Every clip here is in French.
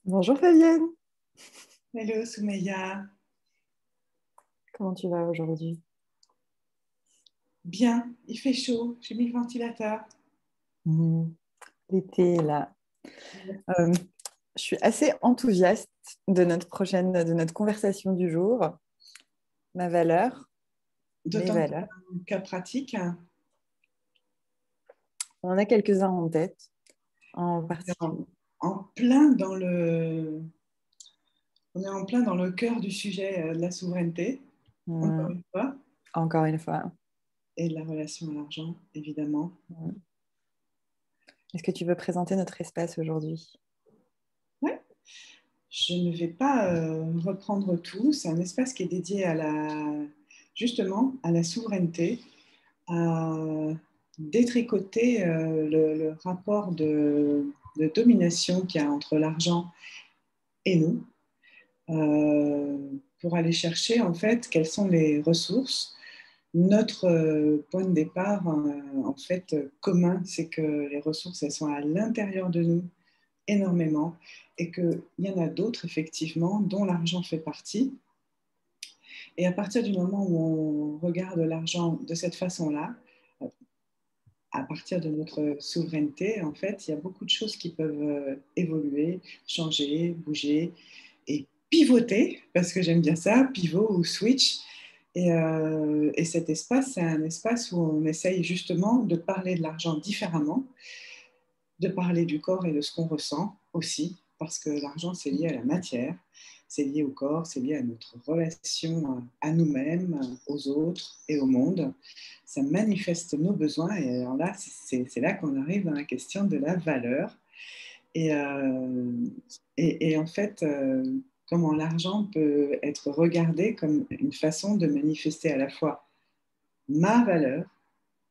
Bonjour Fabienne, Hello Soumeya, comment tu vas aujourd'hui? bien, il fait chaud, j'ai mis le ventilateur. Mhm. L'été est là. Euh, je suis assez enthousiaste de notre conversation du jour. Ma valeur, mes D'autant que c'est valeurs. un cas pratique, On en a quelques-uns en tête, en on est particulier. en plein dans on est en plein dans le cœur du sujet de la souveraineté, encore Mhm. une fois, Encore une fois. et de la relation à l'argent, évidemment. Mhm. Est-ce que tu veux présenter notre espace aujourd'hui? Ouais. Je ne vais pas reprendre tout, c'est un espace qui est dédié justement à la souveraineté, à détricoter le rapport de domination qu'il y a entre l'argent et nous, euh, pour aller chercher en fait quelles sont les ressources. Notre point de départ, en fait, commun, c'est que les ressources, elles sont à l'intérieur de nous énormément et qu'il y en a d'autres, effectivement, dont l'argent fait partie. Et à partir du moment où on regarde l'argent de cette façon-là, à partir de notre souveraineté, en fait, il y a beaucoup de choses qui peuvent évoluer, changer, bouger et pivoter, parce que j'aime bien ça, pivot ou switch. Et cet espace, c'est un espace où on essaye justement de parler de l'argent différemment, de parler du corps et de ce qu'on ressent aussi, parce que l'argent, c'est lié à la matière, c'est lié au corps, c'est lié à notre relation à nous-mêmes, aux autres et au monde. Ça manifeste nos besoins et alors là, c'est là qu'on arrive dans la question de la valeur. Et, euh, et en fait, comment l'argent peut être regardé comme une façon de manifester à la fois ma valeur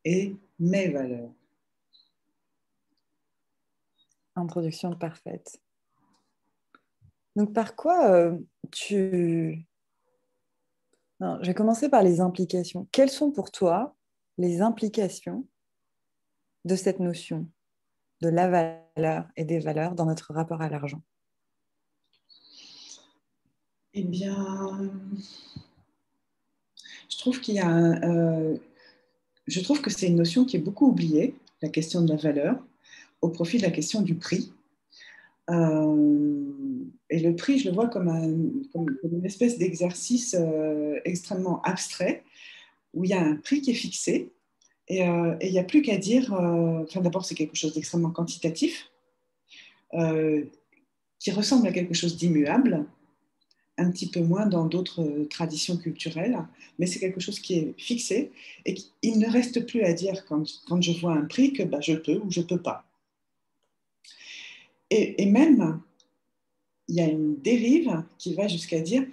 et mes valeurs. Introduction parfaite. Donc par quoi tu... Non, je vais commencer par les implications. Quelles sont pour toi les implications de cette notion de la valeur et des valeurs dans notre rapport à l'argent? Eh bien, je trouve je trouve que c'est une notion qui est beaucoup oubliée, la question de la valeur, au profit de la question du prix. Et le prix, je le vois comme une espèce d'exercice extrêmement abstrait, où il y a un prix qui est fixé, et il n'y a plus qu'à dire, enfin d'abord c'est quelque chose d'extrêmement quantitatif, euh, qui ressemble à quelque chose d'immuable, un petit peu moins dans d'autres traditions culturelles, mais c'est quelque chose qui est fixé et il ne reste plus à dire quand je vois un prix que bah, je peux ou je ne peux pas. Et même, il y a une dérive qui va jusqu'à dire,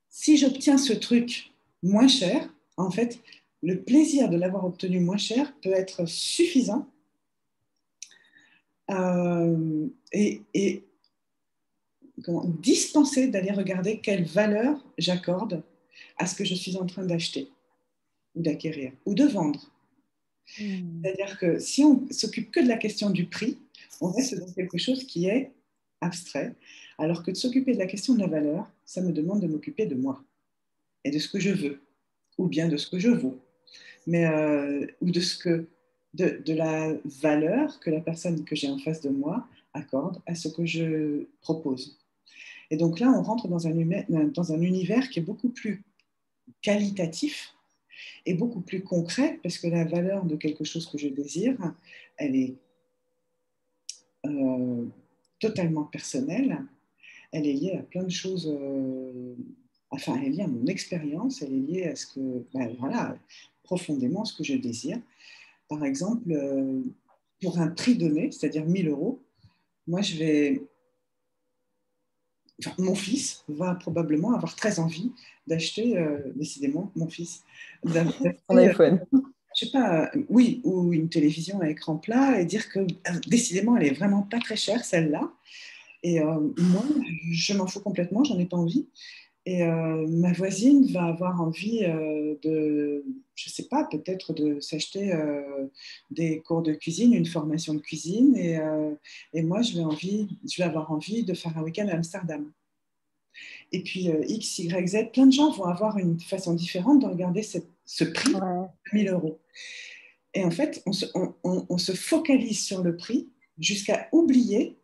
si j'obtiens ce truc moins cher, en fait, le plaisir de l'avoir obtenu moins cher peut être suffisant et dispenser d'aller regarder quelle valeur j'accorde à ce que je suis en train d'acheter ou d'acquérir ou de vendre. Hmm. C'est-à-dire que si on s'occupe que de la question du prix, on reste dans quelque chose qui est abstrait, alors que de s'occuper de la question de la valeur, ça me demande de m'occuper de moi et de ce que je veux, ou bien de ce que je vaux, ou de la valeur que la personne que j'ai en face de moi accorde à ce que je propose. Et donc là, on rentre dans un univers qui est beaucoup plus qualitatif et beaucoup plus concret, parce que la valeur de quelque chose que je désire, elle est euh, totalement personnelle, elle est liée à plein de choses, enfin, elle est liée à mon expérience, elle est liée à ce que, ben, voilà, profondément ce que je désire. Par exemple, pour un prix donné, c'est-à-dire 1 000 euros, moi, enfin, mon fils va probablement avoir très envie d'acheter, décidément, mon fils, Ton d'acheter iPhone. je sais pas, oui, ou une télévision à écran plat et dire que décidément, elle est vraiment pas très chère, celle-là. Et moi, je m'en fous complètement, j'en ai pas envie. Et ma voisine va avoir envie je ne sais pas, peut-être de s'acheter des cours de cuisine, une formation de cuisine. Et moi, je vais avoir envie de faire un week-end à Amsterdam. Et puis, X, Y, Z, plein de gens vont avoir une façon différente de regarder ce prix Ouais. de 1 000 euros. Et en fait, on se focalise sur le prix jusqu'à oublier.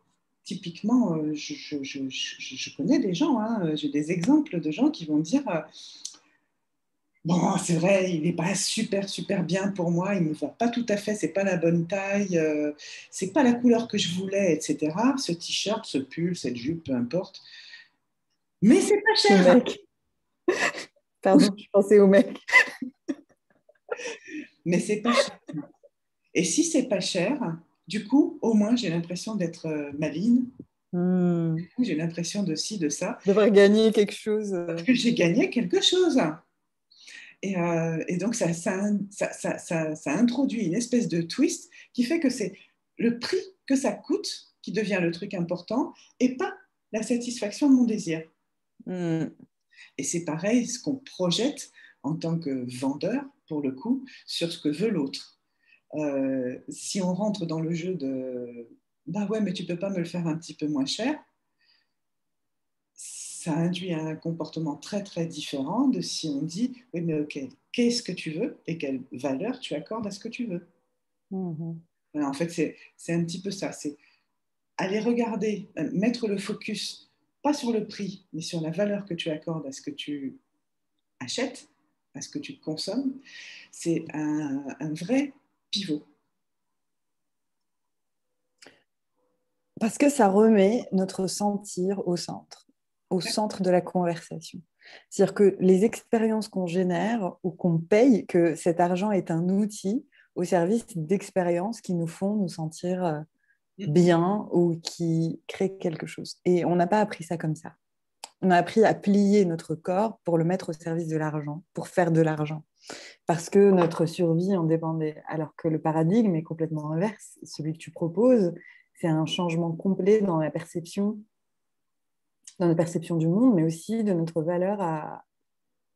Typiquement, je connais des gens, hein, j'ai des exemples de gens qui vont dire bon, c'est vrai, il n'est pas super, super bien pour moi, il ne me va pas tout à fait, c'est pas la bonne taille, c'est pas la couleur que je voulais, etc. Ce t-shirt, ce pull, cette jupe, peu importe. Mais c'est pas Le cher. mec. Pardon, je pensais au mec. Mais c'est pas cher. Et si c'est pas cher, du coup, au moins, j'ai l'impression d'être maligne. Hmm. J'ai l'impression de ci, de ça, Devrait gagner quelque chose. parce que j'ai gagné quelque chose. Et donc, ça introduit une espèce de twist qui fait que c'est le prix que ça coûte qui devient le truc important et pas la satisfaction de mon désir. Hmm. Et c'est pareil, ce qu'on projette en tant que vendeur, pour le coup, sur ce que veut l'autre. Si on rentre dans le jeu de bah ouais, mais tu peux pas me le faire un petit peu moins cher, ça induit un comportement très très différent de si on dit oui, mais ok, qu'est-ce que tu veux et quelle valeur tu accordes à ce que tu veux. Mhm. Voilà, en fait, c'est un petit peu ça, c'est aller regarder, mettre le focus, pas sur le prix, mais sur la valeur que tu accordes à ce que tu achètes, à ce que tu consommes. C'est un vrai pivot. Parce que ça remet notre sentir au Ouais. centre de la conversation. C'est-à-dire que les expériences qu'on génère ou qu'on paye, que cet argent est un outil au service d'expériences qui nous font nous sentir bien ou qui créent quelque chose. Et on n'a pas appris ça comme ça. On a appris à plier notre corps pour le mettre au service de l'argent, pour faire de l'argent. Parce que notre survie en dépendait. Alors que le paradigme est complètement inverse. Celui que tu proposes, c'est un changement complet dans notre perception du monde, mais aussi de notre valeur,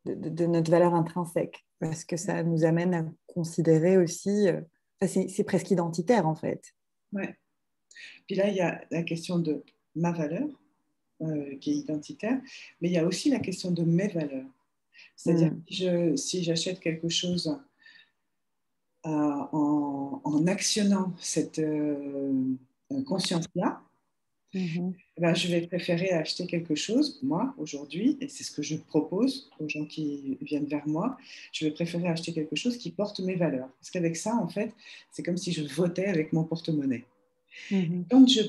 de notre valeur intrinsèque. Parce que ça nous amène à considérer aussi, enfin, c'est presque identitaire en fait. Ouais. Puis là, il y a la question de ma valeur, qui est identitaire, mais il y a aussi la question de mes valeurs. C'est-à-dire Mm. si j'achète quelque chose en actionnant cette conscience-là, Mhm. ben, je vais préférer acheter quelque chose, moi, aujourd'hui, et c'est ce que je propose aux gens qui viennent vers moi, je vais préférer acheter quelque chose qui porte mes valeurs. Parce qu'avec ça, en fait, c'est comme si je votais avec mon porte-monnaie. Mhm. Quand je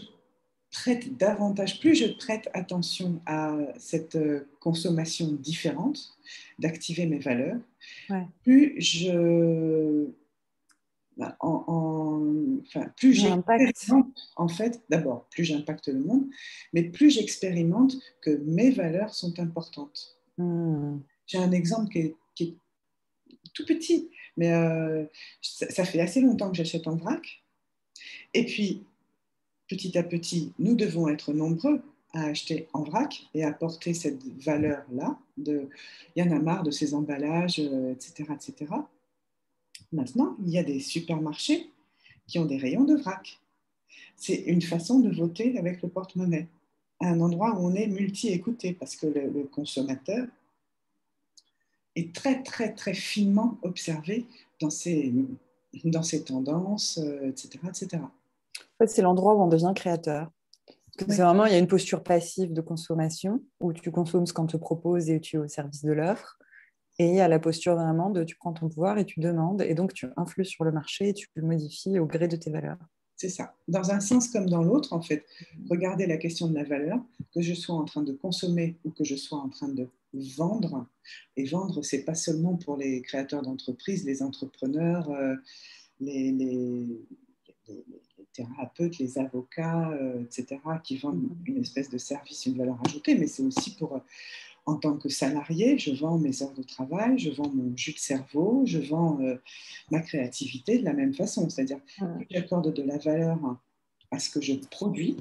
prête davantage, plus je prête attention à cette consommation différente, d'activer mes valeurs, Ouais. plus je, enfin, plus L'impact. j'expérimente, en fait, d'abord, plus j'impacte le monde, mais plus j'expérimente que mes valeurs sont importantes. Mm. J'ai un exemple qui est tout petit, mais ça fait assez longtemps que j'achète en vrac. Et puis, petit à petit, nous devons être nombreux à acheter en vrac et à porter cette valeur-là de il y en a marre de ces emballages, etc., etc. Maintenant, il y a des supermarchés qui ont des rayons de vrac. C'est une façon de voter avec le porte-monnaie, à un endroit où on est multi-écouté, parce que le consommateur est très, très, très finement observé dans ses tendances, etc., etc. En fait, c'est l'endroit où on devient créateur. Parce que c'est Ouais, vraiment, il y a une posture passive de consommation où tu consommes ce qu'on te propose et tu es au service de l'offre. Et il y a la posture vraiment de tu prends ton pouvoir et tu demandes. Et donc, tu influes sur le marché et tu le modifies au gré de tes valeurs. c'est ça. Dans un sens comme dans l'autre, en fait, regardez la question de la valeur, que je sois en train de consommer ou que je sois en train de vendre. Et vendre, c'est pas seulement pour les créateurs d'entreprises, les entrepreneurs, les thérapeutes, les avocats, etc., qui vendent Mhm. une espèce de service, une valeur ajoutée, mais c'est aussi pour, en tant que salarié, je vends mes heures de travail, je vends mon jus de cerveau, je vends ma créativité de la même façon. C'est-à-dire, plus j'accorde de la valeur à ce que je produis,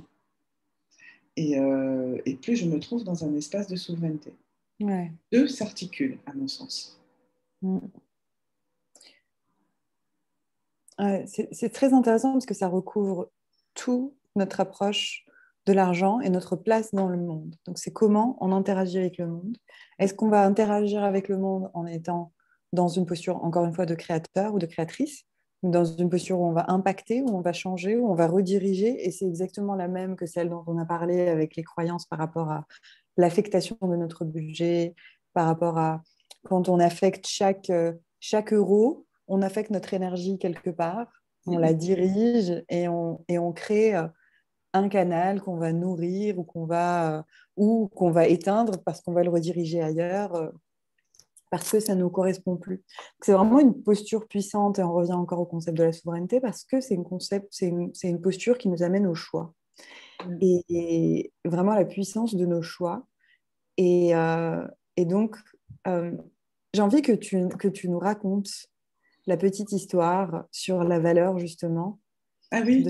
et plus je me trouve dans un espace de souveraineté. Ouais. Deux s'articulent, à mon sens. Mm. Ouais, c'est très intéressant parce que ça recouvre tout notre approche de l'argent et notre place dans le monde. Donc, c'est comment on interagit avec le monde. Est-ce qu'on va interagir avec le monde en étant dans une posture, encore une fois, de créateur ou de créatrice, ou dans une posture où on va impacter, où on va changer, où on va rediriger, et c'est exactement la même que celle dont on a parlé avec les croyances par rapport à l'affectation de notre budget, par rapport à quand on affecte chaque euro, on affecte notre énergie quelque part, on la dirige et on crée un canal qu'on va nourrir ou qu'on va éteindre parce qu'on va le rediriger ailleurs parce que ça ne nous correspond plus. C'est vraiment une posture puissante et on revient encore au concept de la souveraineté parce que c'est une posture qui nous amène au choix et vraiment la puissance de nos choix. Et, euh, et donc, euh, j'ai envie que tu nous racontes la petite histoire sur la valeur justement Ah de oui,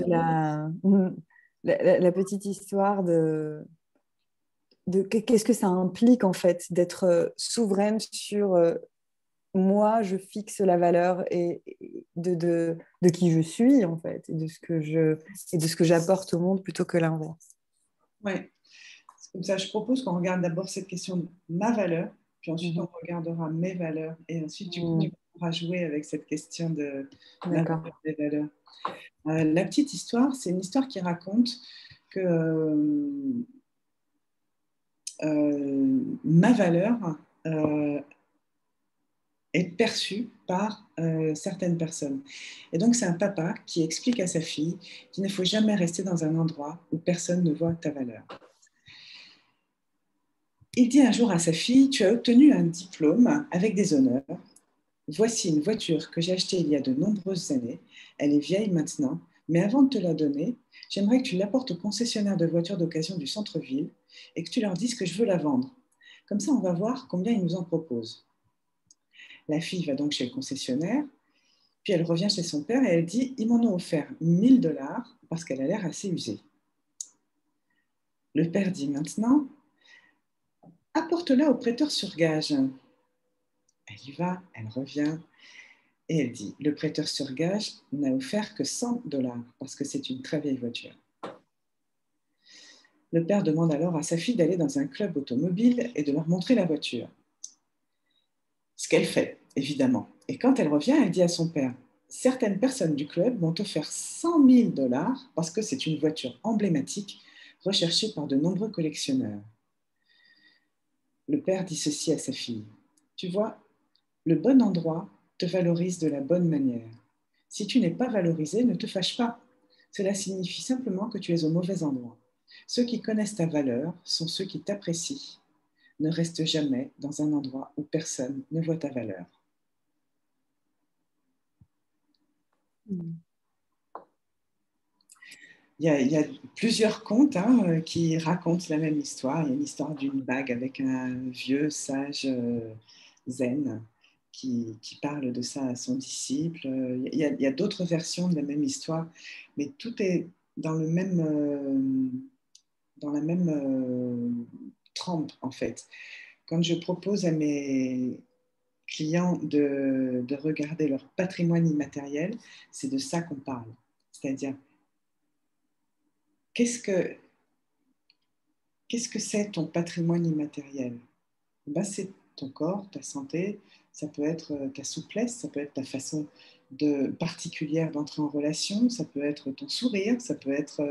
la petite histoire de qu'est-ce que ça implique en fait d'être souveraine sur moi, je fixe la valeur et de qui je suis en fait et de ce que j'apporte au monde plutôt que l'inverse. ouais. C'est comme ça, je propose qu'on regarde d'abord cette question de ma valeur, puis ensuite on Mhm. regardera mes valeurs, et ensuite du coup on Mhm. pourra jouer avec cette question de ma D'accord. valeur, des valeurs. La petite histoire, c'est une histoire qui raconte que ma valeur est perçue par certaines personnes. Et donc c'est un papa qui explique à sa fille qu'il ne faut jamais rester dans un endroit où personne ne voit ta valeur. Il dit un jour à sa fille, tu as obtenu un diplôme avec des honneurs. Voici une voiture que j'ai achetée il y a de nombreuses années. Elle est vieille maintenant, mais avant de te la donner, j'aimerais que tu l'apportes au concessionnaire de voitures d'occasion du centre-ville et que tu leur dises que je veux la vendre. Comme ça, on va voir combien ils nous en proposent. La fille va donc chez le concessionnaire, puis elle revient chez son père et elle dit, ils m'en ont offert 1 000 $ parce qu'elle a l'air assez usée. Le père dit maintenant, apporte-la au prêteur sur gage. Elle y va, elle revient, et elle dit, le prêteur sur gage n'a offert que 100 $ parce que c'est une très vieille voiture. Le père demande alors à sa fille d'aller dans un club automobile et de leur montrer la voiture. Ce qu'elle fait, évidemment. Et quand elle revient, elle dit à son père, certaines personnes du club m'ont offert 100 000 $ parce que c'est une voiture emblématique recherchée par de nombreux collectionneurs. Le père dit ceci à sa fille, tu vois, le bon endroit te valorise de la bonne manière. Si tu n'es pas valorisé, ne te fâche pas. Cela signifie simplement que tu es au mauvais endroit. Ceux qui connaissent ta valeur sont ceux qui t'apprécient. Ne reste jamais dans un endroit où personne ne voit ta valeur. Mhm. Il y a plusieurs contes qui racontent la même histoire. Il y a une histoire d'une bague avec un vieux sage zen qui parle de ça à son disciple. Il y a d'autres versions de la même histoire, mais tout est dans dans la même trempe, en fait. Quand je propose à mes clients de regarder leur patrimoine immatériel, c'est de ça qu'on parle. C'est-à-dire, qu'est-ce que qu'est-ce que c'est ton patrimoine immatériel? Ben, c'est ton corps, ta santé, ça peut être ta souplesse, ça peut être ta façon particulière d'entrer en relation, ça peut être ton sourire, ça peut être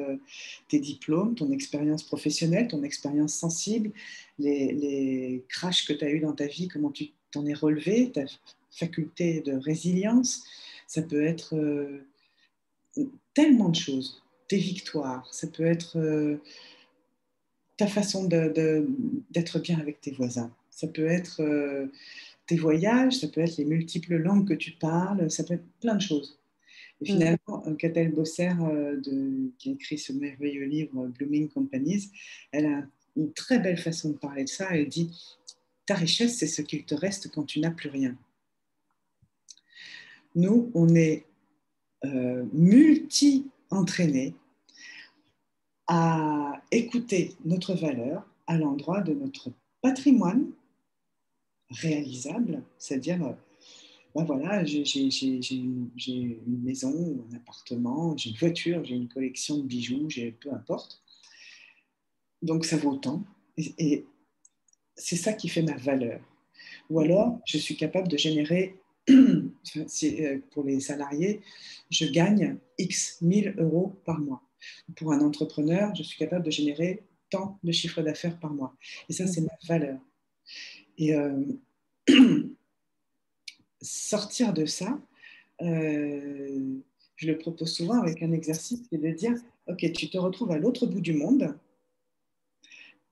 tes diplômes, ton expérience professionnelle, ton expérience sensible, les crashs que tu as eus dans ta vie, comment tu t'en es relevé, ta faculté de résilience, ça peut être tellement de choses, tes victoires, ça peut être ta façon d'être bien avec tes voisins. Ça peut être tes voyages, ça peut être les multiples langues que tu parles, ça peut être plein de choses. Et Mhm. finalement, Catel Bosser, qui a écrit ce merveilleux livre Blooming Companies, elle a une très belle façon de parler de ça. Elle dit, ta richesse, c'est ce qu'il te reste quand tu n'as plus rien. Nous, on est multi-entraînés à écouter notre valeur à l'endroit de notre patrimoine réalisable, c'est-à-dire, ben voilà, j'ai une maison, un appartement, j'ai une voiture, j'ai une collection de bijoux, peu importe. Donc ça vaut tant. Et c'est ça qui fait ma valeur. Ou alors, je suis capable de générer, pour les salariés, je gagne X 1000 € par mois. Pour un entrepreneur, je suis capable de générer tant de chiffre d'affaires par mois. Et ça, c'est ma valeur. Et sortir de ça, je le propose souvent avec un exercice, c'est de dire, OK, tu te retrouves à l'autre bout du monde,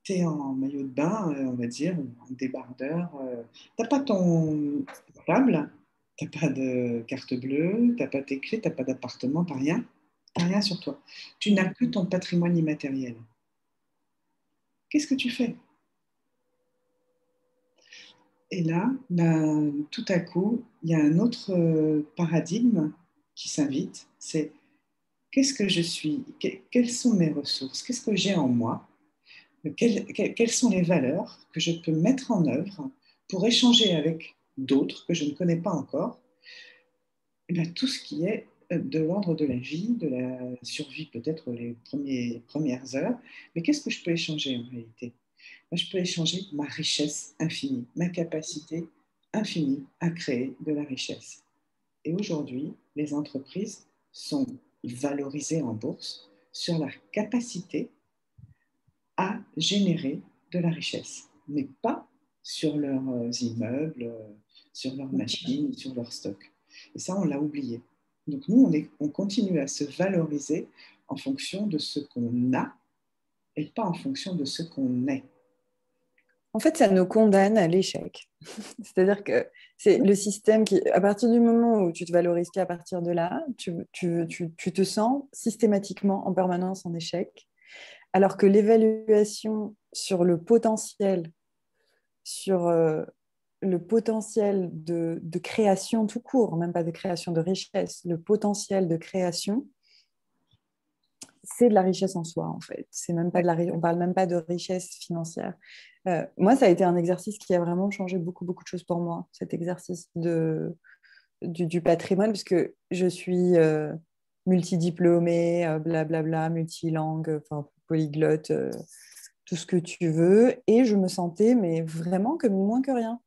tu es en maillot de bain, on va dire, ou en débardeur, tu n'as pas ton portable, tu n'as pas de carte bleue, tu n'as pas tes clés, tu n'as pas d'appartement, tu n'as rien sur toi. Tu n'as que ton patrimoine immatériel. Qu'est-ce que tu fais? Et là, ben, tout à coup, il y a un autre paradigme qui s'invite, c'est qu'est-ce que je suis? Quelles sont mes ressources? Qu'est-ce que j'ai en moi? Quelles sont les valeurs que je peux mettre en œuvre pour échanger avec d'autres que je ne connais pas encore? Et bien, tout ce qui est de l'ordre de la vie, de la survie, peut-être les premières heures. Mais qu'est-ce que je peux échanger en réalité? Moi, je peux échanger ma richesse infinie, ma capacité infinie à créer de la richesse. Et aujourd'hui, les entreprises sont valorisées en bourse sur leur capacité à générer de la richesse, mais pas sur leurs immeubles, sur leurs machines, sur leurs stocks. Et ça, on l'a oublié. Donc nous, on continue à se valoriser en fonction de ce qu'on a et pas en fonction de ce qu'on est. En fait, ça nous condamne à l'échec. C'est-à-dire que c'est le système qui, à partir du moment où tu te valorises qu'à partir de là, tu te sens systématiquement en permanence en échec, alors que l'évaluation sur sur le potentiel de création tout court, même pas de création de richesse, le potentiel de création, c'est de la richesse en soi, en fait. C'est même pas on parle même pas de richesse financière. Moi, ça a été un exercice qui a vraiment changé beaucoup, beaucoup de choses pour moi, cet exercice du patrimoine, parce que je suis multidiplômée, blablabla, multilingue, enfin, polyglotte, tout ce que tu veux, et je me sentais mais vraiment comme moins que rien.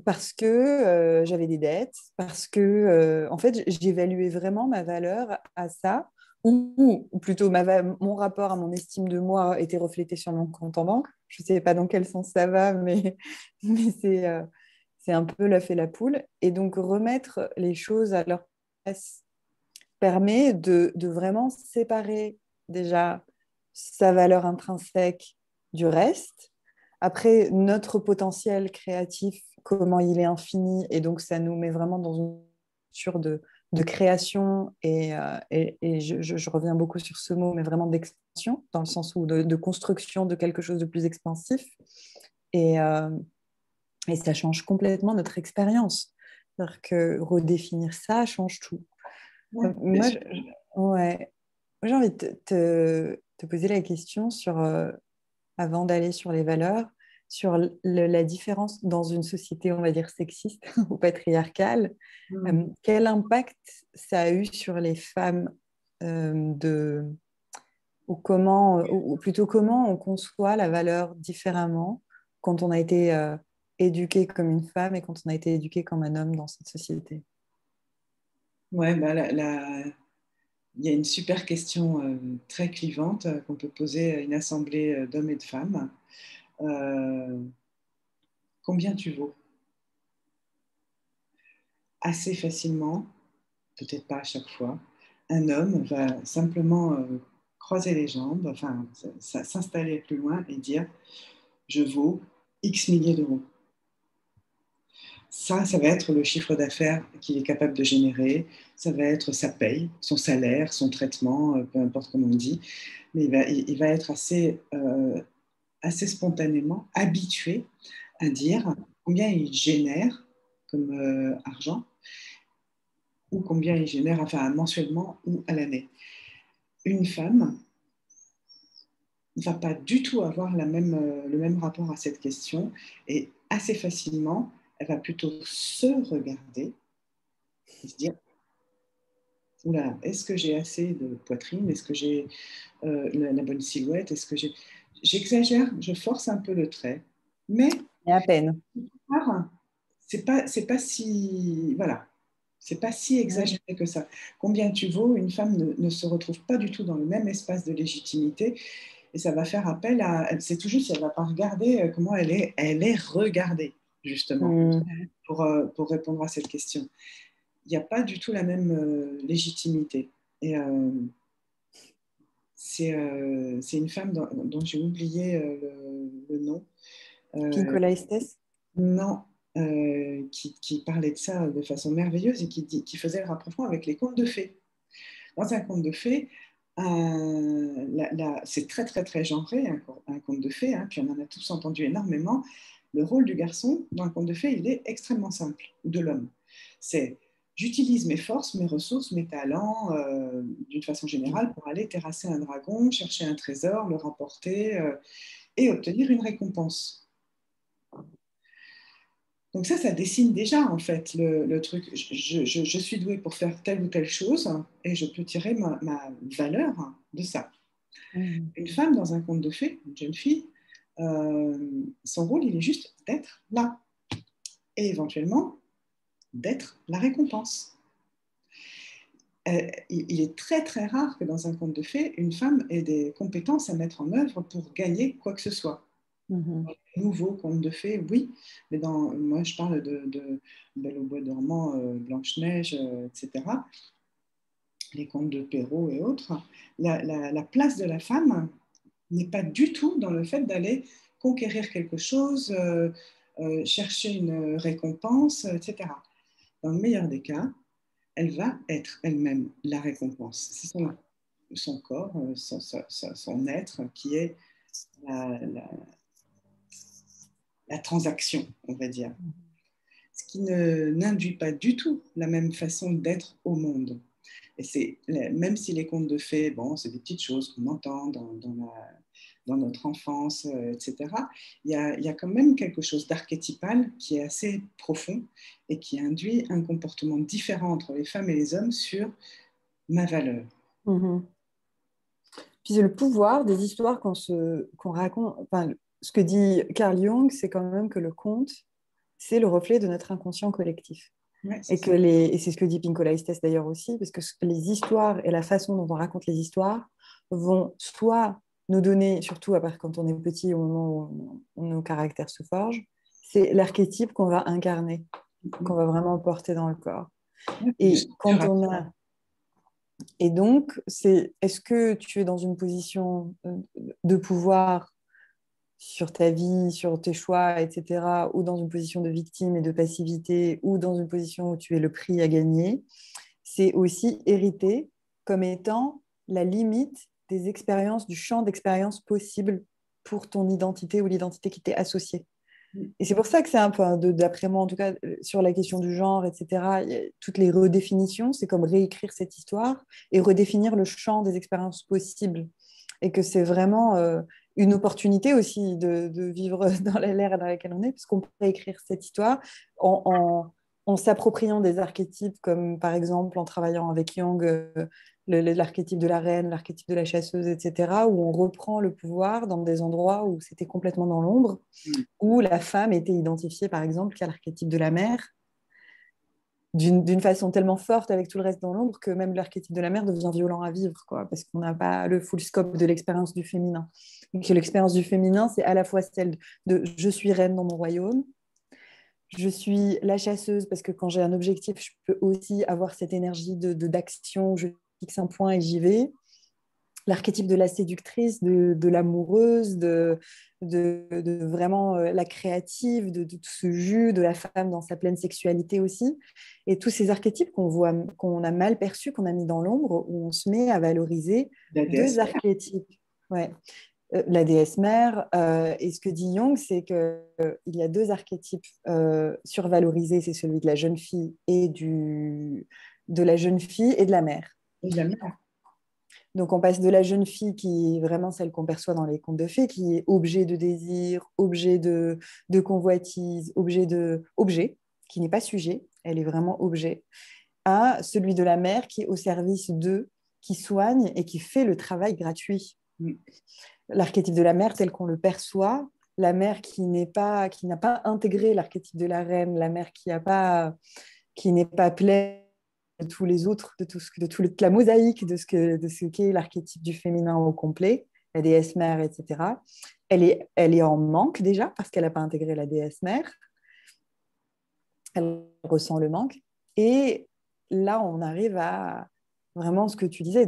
Parce que j'avais des dettes, parce que en fait j'évaluais vraiment ma valeur à ça, ou plutôt mon rapport à mon estime de moi était reflété sur mon compte en banque. Je ne sais pas dans quel sens ça va, mais, mais c'est un peu l'œuf et la poule. Et donc remettre les choses à leur place permet de vraiment séparer déjà sa valeur intrinsèque du reste. Après, notre potentiel créatif, comment il est infini, et donc ça nous met vraiment dans une posture de création, et je reviens beaucoup sur ce mot, mais vraiment d'expansion, dans le sens où de construction de quelque chose de plus expansif. Et, euh, et ça change complètement notre expérience. C'est-à-dire que redéfinir ça change tout. Ouais, Moi, ouais. Moi, j'ai envie de te poser la question sur, avant d'aller sur les valeurs, sur la différence dans une société, on va dire, sexiste ou patriarcale. Quel impact ça a eu sur les femmes, ou plutôt comment on conçoit la valeur différemment quand on a été éduqué comme une femme et quand on a été éduqué comme un homme dans cette société? ouais, bah, il y a une super question très clivante qu'on peut poser à une assemblée d'hommes et de femmes. Euh, Combien tu vaux? Assez facilement, peut-être pas à chaque fois, un homme va simplement croiser les jambes, enfin s'installer plus loin et dire je vaux X milliers d'euros. Ça va être le chiffre d'affaires qu'il est capable de générer, ça va être sa paye, son salaire, son traitement, peu importe comment on dit, mais il va être assez spontanément habitué à dire combien il génère comme argent ou combien il génère, enfin mensuellement ou à l'année. Une femme ne va pas du tout avoir le même rapport à cette question et assez facilement, elle va plutôt se regarder et se dire, oula, est-ce que j'ai assez de poitrine? Est-ce que j'ai la bonne silhouette? Est-ce que j'ai... J'exagère, je force un peu le trait, mais Et à peine. c'est pas si... Voilà. C'est pas si Ouais. exagéré que ça. Combien tu vaux, une femme ne se retrouve pas du tout dans le même espace de légitimité et ça va faire appel à... C'est toujours si elle ne va pas regarder comment elle est regardée, justement, Mhm. pour répondre à cette question. Il n'y a pas du tout la même légitimité. Et c'est une femme dont j'ai oublié le nom. Euh, Pinkola Estes. non, qui parlait de ça de façon merveilleuse et qui faisait le rapprochement avec les contes de fées. Dans un conte de fées, c'est très très très genré, un conte de fées, hein, puis on en a tous entendu énormément. Le rôle du garçon dans le conte de fées, il est extrêmement simple, ou de l'homme. C'est j'utilise mes forces, mes ressources, mes talents, d'une façon générale, pour aller terrasser un dragon, chercher un trésor, le rapporter et obtenir une récompense. Donc ça dessine déjà en fait le truc. Je suis douée pour faire telle ou telle chose et je peux tirer ma valeur de ça. Mhm. Une femme dans un conte de fées, une jeune fille, son rôle, il est juste d'être là et éventuellement d'être la récompense. Il est très très rare que dans un conte de fées, une femme ait des compétences à mettre en œuvre pour gagner quoi que ce soit. Mhm. Nouveau conte de fées, oui, mais moi je parle de Belle au bois dormant, Blanche-Neige, etc., les contes de Perrault et autres, la place de la femme n'est pas du tout dans le fait d'aller conquérir quelque chose, chercher une récompense, etc. Dans le meilleur des cas, elle va être elle-même la récompense. C'est son corps, son être qui est la, la, la transaction, on va dire. Ce qui n'induit pas du tout la même façon d'être au monde. Et même si les contes de fées, bon, c'est des petites choses qu'on entend dans notre enfance, etc., il y a quand même quelque chose d'archétypal qui est assez profond et qui induit un comportement différent entre les femmes et les hommes sur ma valeur. Mhm. Puis c'est le pouvoir des histoires qu'on raconte. Enfin, ce que dit Carl Jung, c'est quand même que le conte, c'est le reflet de notre inconscient collectif. Ouais, c'est Et, ça. et c'est ce que dit Pinkola Estes d'ailleurs aussi, parce que les histoires et la façon dont on raconte les histoires vont soit nous donner, surtout à part quand on est petit, au moment où nos caractères se forgent, c'est l'archétype qu'on va incarner, qu'on va vraiment porter dans le corps. Ouais, c'est du Et quand structural. on a et donc, c'est est-ce que tu es dans une position de pouvoir sur ta vie, sur tes choix, etc., ou dans une position de victime et de passivité, ou dans une position où tu es le prix à gagner, c'est aussi hérité comme étant la limite des expériences, du champ d'expérience possible pour ton identité ou l'identité qui t'est associée. Et c'est pour ça que c'est un peu, d'après moi en tout cas, sur la question du genre, etc., toutes les redéfinitions, c'est comme réécrire cette histoire et redéfinir le champ des expériences possibles. Et que c'est vraiment une opportunité aussi de vivre dans l'ère dans laquelle on est, puisqu'on peut écrire cette histoire en s'appropriant des archétypes, comme par exemple en travaillant avec Jung, l'archétype de la reine, l'archétype de la chasseuse, etc., où on reprend le pouvoir dans des endroits où c'était complètement dans l'ombre, où la femme était identifiée, par exemple, qu'à l'archétype de la mère, d'une façon tellement forte avec tout le reste dans l'ombre que même l'archétype de la mère devient violent à vivre, quoi, parce qu'on n'a pas le full scope de l'expérience du féminin. Et que l'expérience du féminin, c'est à la fois celle de je suis reine dans mon royaume, je suis la chasseuse parce que quand j'ai un objectif, je peux aussi avoir cette énergie d'action, je fixe un point et j'y vais. L'archétype de la séductrice, de l'amoureuse, de vraiment la créative, de tout ce jus, de la femme dans sa pleine sexualité aussi. Et tous ces archétypes qu'on voit, qu'on a mal perçus, qu'on a mis dans l'ombre, où on se met à valoriser La deux déesse. archétypes. Ouais. La déesse mère, et ce que dit Jung, c'est qu'il y a deux archétypes survalorisés, c'est celui de la jeune fille et de la jeune fille et de la mère. Et la mère. Donc, on passe de la jeune fille qui est vraiment celle qu'on perçoit dans les contes de fées, qui est objet de désir, objet de convoitise, objet, qui n'est pas sujet, elle est vraiment objet, à celui de la mère qui est au service d'eux, qui soigne et qui fait le travail gratuit. L'archétype de la mère tel qu'on le perçoit, la mère qui n'a pas intégré l'archétype de la reine, la mère qui n'est pas pleine de tous les autres, toute la mosaïque de ce qu'est l'archétype du féminin au complet, la déesse mère, etc. Elle est en manque déjà parce qu'elle n'a pas intégré la déesse mère. Elle ressent le manque. Et là, on arrive à vraiment ce que tu disais,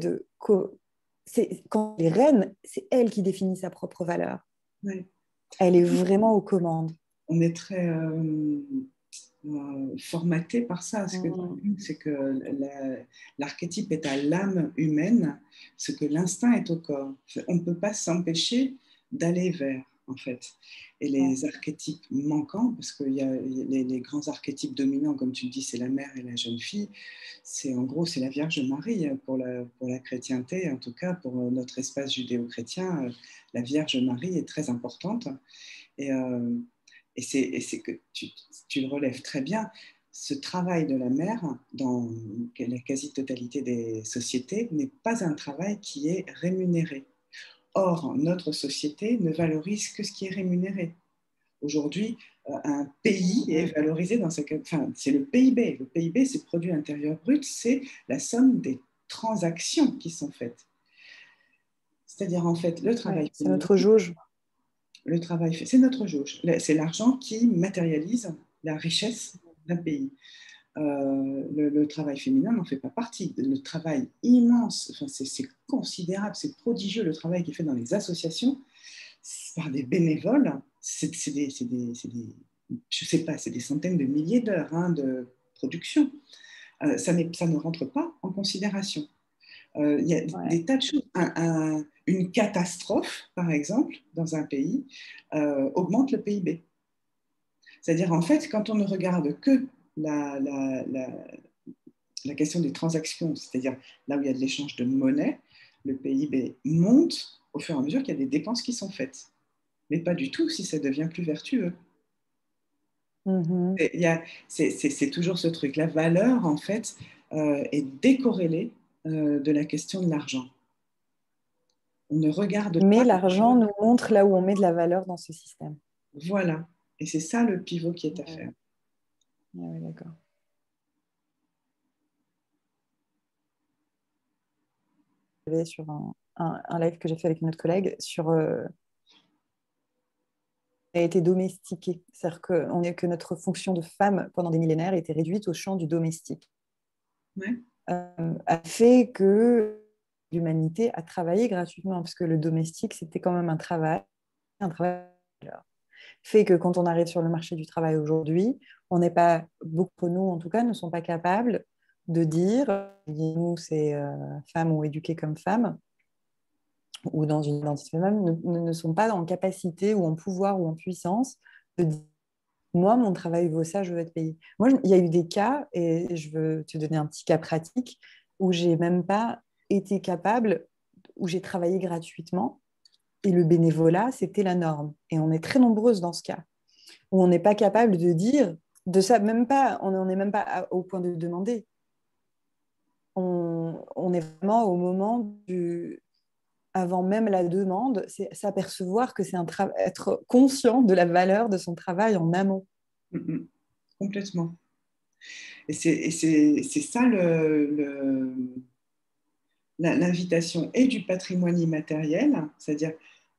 quand les reines, c'est elle qui définit sa propre valeur. Ouais. Elle est vraiment aux commandes. On est très formaté par ça. Ce que c'est que l'archétype est à l'âme humaine, ce que l'instinct est au corps. On ne peut pas s'empêcher d'aller vers, en fait. Et les archétypes manquants, parce qu'il y a les grands archétypes dominants, comme tu le dis, c'est la mère et la jeune fille. En gros, c'est la Vierge Marie pour la chrétienté, en tout cas pour notre espace judéo-chrétien. La Vierge Marie est très importante. Et c'est que tu le relèves très bien, ce travail de la mère dans la quasi-totalité des sociétés n'est pas un travail qui est rémunéré. Or, notre société ne valorise que ce qui est rémunéré. Aujourd'hui, un pays est valorisé dans c'est le PIB. Le PIB, c'est le produit intérieur brut, c'est la somme des transactions qui sont faites. C'est-à-dire, en fait, le travail. C'est notre jauge. Le travail fait, c'est notre jauge. C'est l'argent qui matérialise la richesse d'un pays. Le travail féminin n'en fait pas partie. Le travail immense, c'est considérable, c'est prodigieux le travail qui est fait dans les associations par des bénévoles. C'est je sais pas, c'est des centaines de milliers d'heures de production. Ça ne rentre pas en considération. Il y a des tas de choses. Une catastrophe, par exemple, dans un pays, augmente le PIB. C'est-à-dire, en fait, quand on ne regarde que la question des transactions, c'est-à-dire là où il y a de l'échange de monnaie, le PIB monte au fur et à mesure qu'il y a des dépenses qui sont faites. Mais pas du tout si ça devient plus vertueux. C'est toujours ce truc. La valeur, en fait, est décorrélée de la question de l'argent. On ne regarde pas. Mais l'argent nous montre là où on met de la valeur dans ce système. Voilà. Et c'est ça le pivot qui est à faire. Oui, d'accord. Sur un live que j'ai fait avec une autre collègue sur a été domestiqué. C'est-à-dire que notre fonction de femme pendant des millénaires était réduite au champ du domestique. Ouais. A fait que l'humanité a travaillé gratuitement, parce que le domestique, c'était quand même un travail. Fait que quand on arrive sur le marché du travail aujourd'hui, on n'est pas, beaucoup de nous en tout cas, ne sont pas capables de dire, nous, ces femmes ou éduquées comme femmes, ou dans une identité même, ne sont pas en capacité ou en pouvoir ou en puissance de dire, moi, mon travail vaut ça, je veux être payée. Moi, il y a eu des cas, et je veux te donner un petit cas pratique, où j'ai même pas été capable, où j'ai travaillé gratuitement, et le bénévolat, c'était la norme. Et on est très nombreuses dans ce cas, où on n'est pas capable de dire, de ça, même pas, on n'en est même pas au point de demander. On est vraiment au moment avant même la demande, c'est s'apercevoir que c'est être conscient de la valeur de son travail en amont. Complètement. Et c'est ça l'invitation et du patrimoine immatériel, c'est-à-dire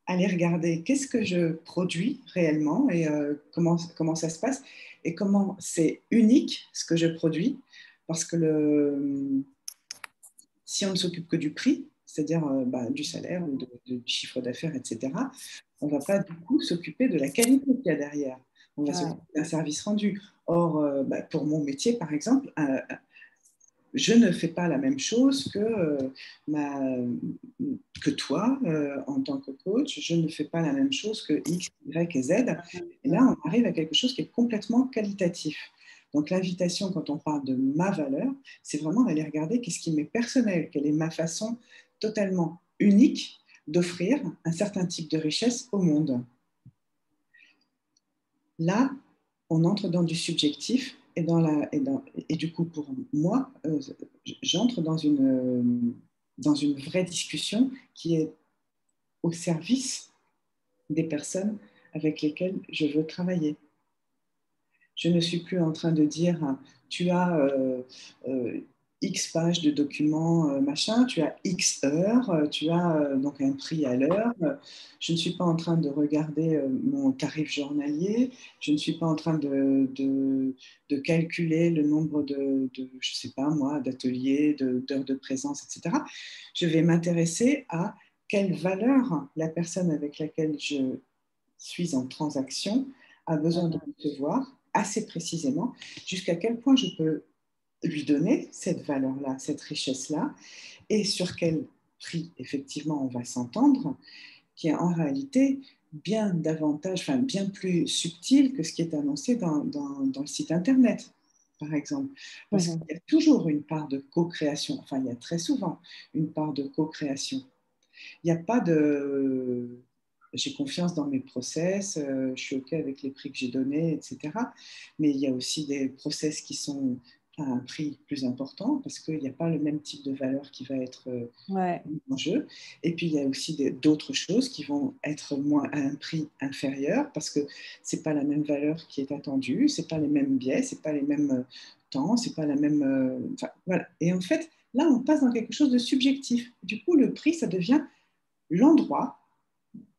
aller regarder qu'est-ce que je produis réellement et comment ça se passe et comment c'est unique ce que je produis, parce que si on ne s'occupe que du prix, c'est-à-dire du salaire ou du chiffre d'affaires, etc., on ne va pas du coup s'occuper de la qualité qu'il y a derrière. On va s'occuper d'un service rendu. Or, pour mon métier, par exemple, je ne fais pas la même chose que toi en tant que coach. Je ne fais pas la même chose que X, Y et Z. Et là, on arrive à quelque chose qui est complètement qualitatif. Donc, l'invitation, quand on parle de ma valeur, c'est vraiment d'aller regarder qu'est-ce qui m'est personnel, quelle est ma façon totalement unique d'offrir un certain type de richesse au monde. Là, on entre dans du subjectif et du coup, pour moi, j'entre dans une vraie discussion qui est au service des personnes avec lesquelles je veux travailler. Je ne suis plus en train de dire, tu as X pages de documents, machin, tu as X heures, tu as donc un prix à l'heure. Je ne suis pas en train de regarder mon tarif journalier. Je ne suis pas en train de calculer le nombre je ne sais pas moi, d'ateliers, d'heures de présence, etc. Je vais m'intéresser à quelle valeur la personne avec laquelle je suis en transaction a besoin de recevoir assez précisément, jusqu'à quel point je peux lui donner cette valeur-là, cette richesse-là, et sur quel prix, effectivement, on va s'entendre, qui est en réalité bien davantage, enfin bien plus subtil que ce qui est annoncé dans le site Internet, par exemple. Parce qu'il y a toujours une part de co-création, enfin il y a très souvent une part de co-création. Il n'y a pas de... J'ai confiance dans mes process, je suis OK avec les prix que j'ai donnés, etc. Mais il y a aussi des process qui sont à un prix plus important parce qu'il n'y a pas le même type de valeur qui va être en jeu. Et puis, il y a aussi d'autres choses qui vont être moins à un prix inférieur parce que ce n'est pas la même valeur qui est attendue, ce n'est pas les mêmes biais, ce n'est pas les mêmes temps, ce n'est pas la même... Enfin, voilà. Et en fait, là, on passe dans quelque chose de subjectif. Du coup, le prix, ça devient l'endroit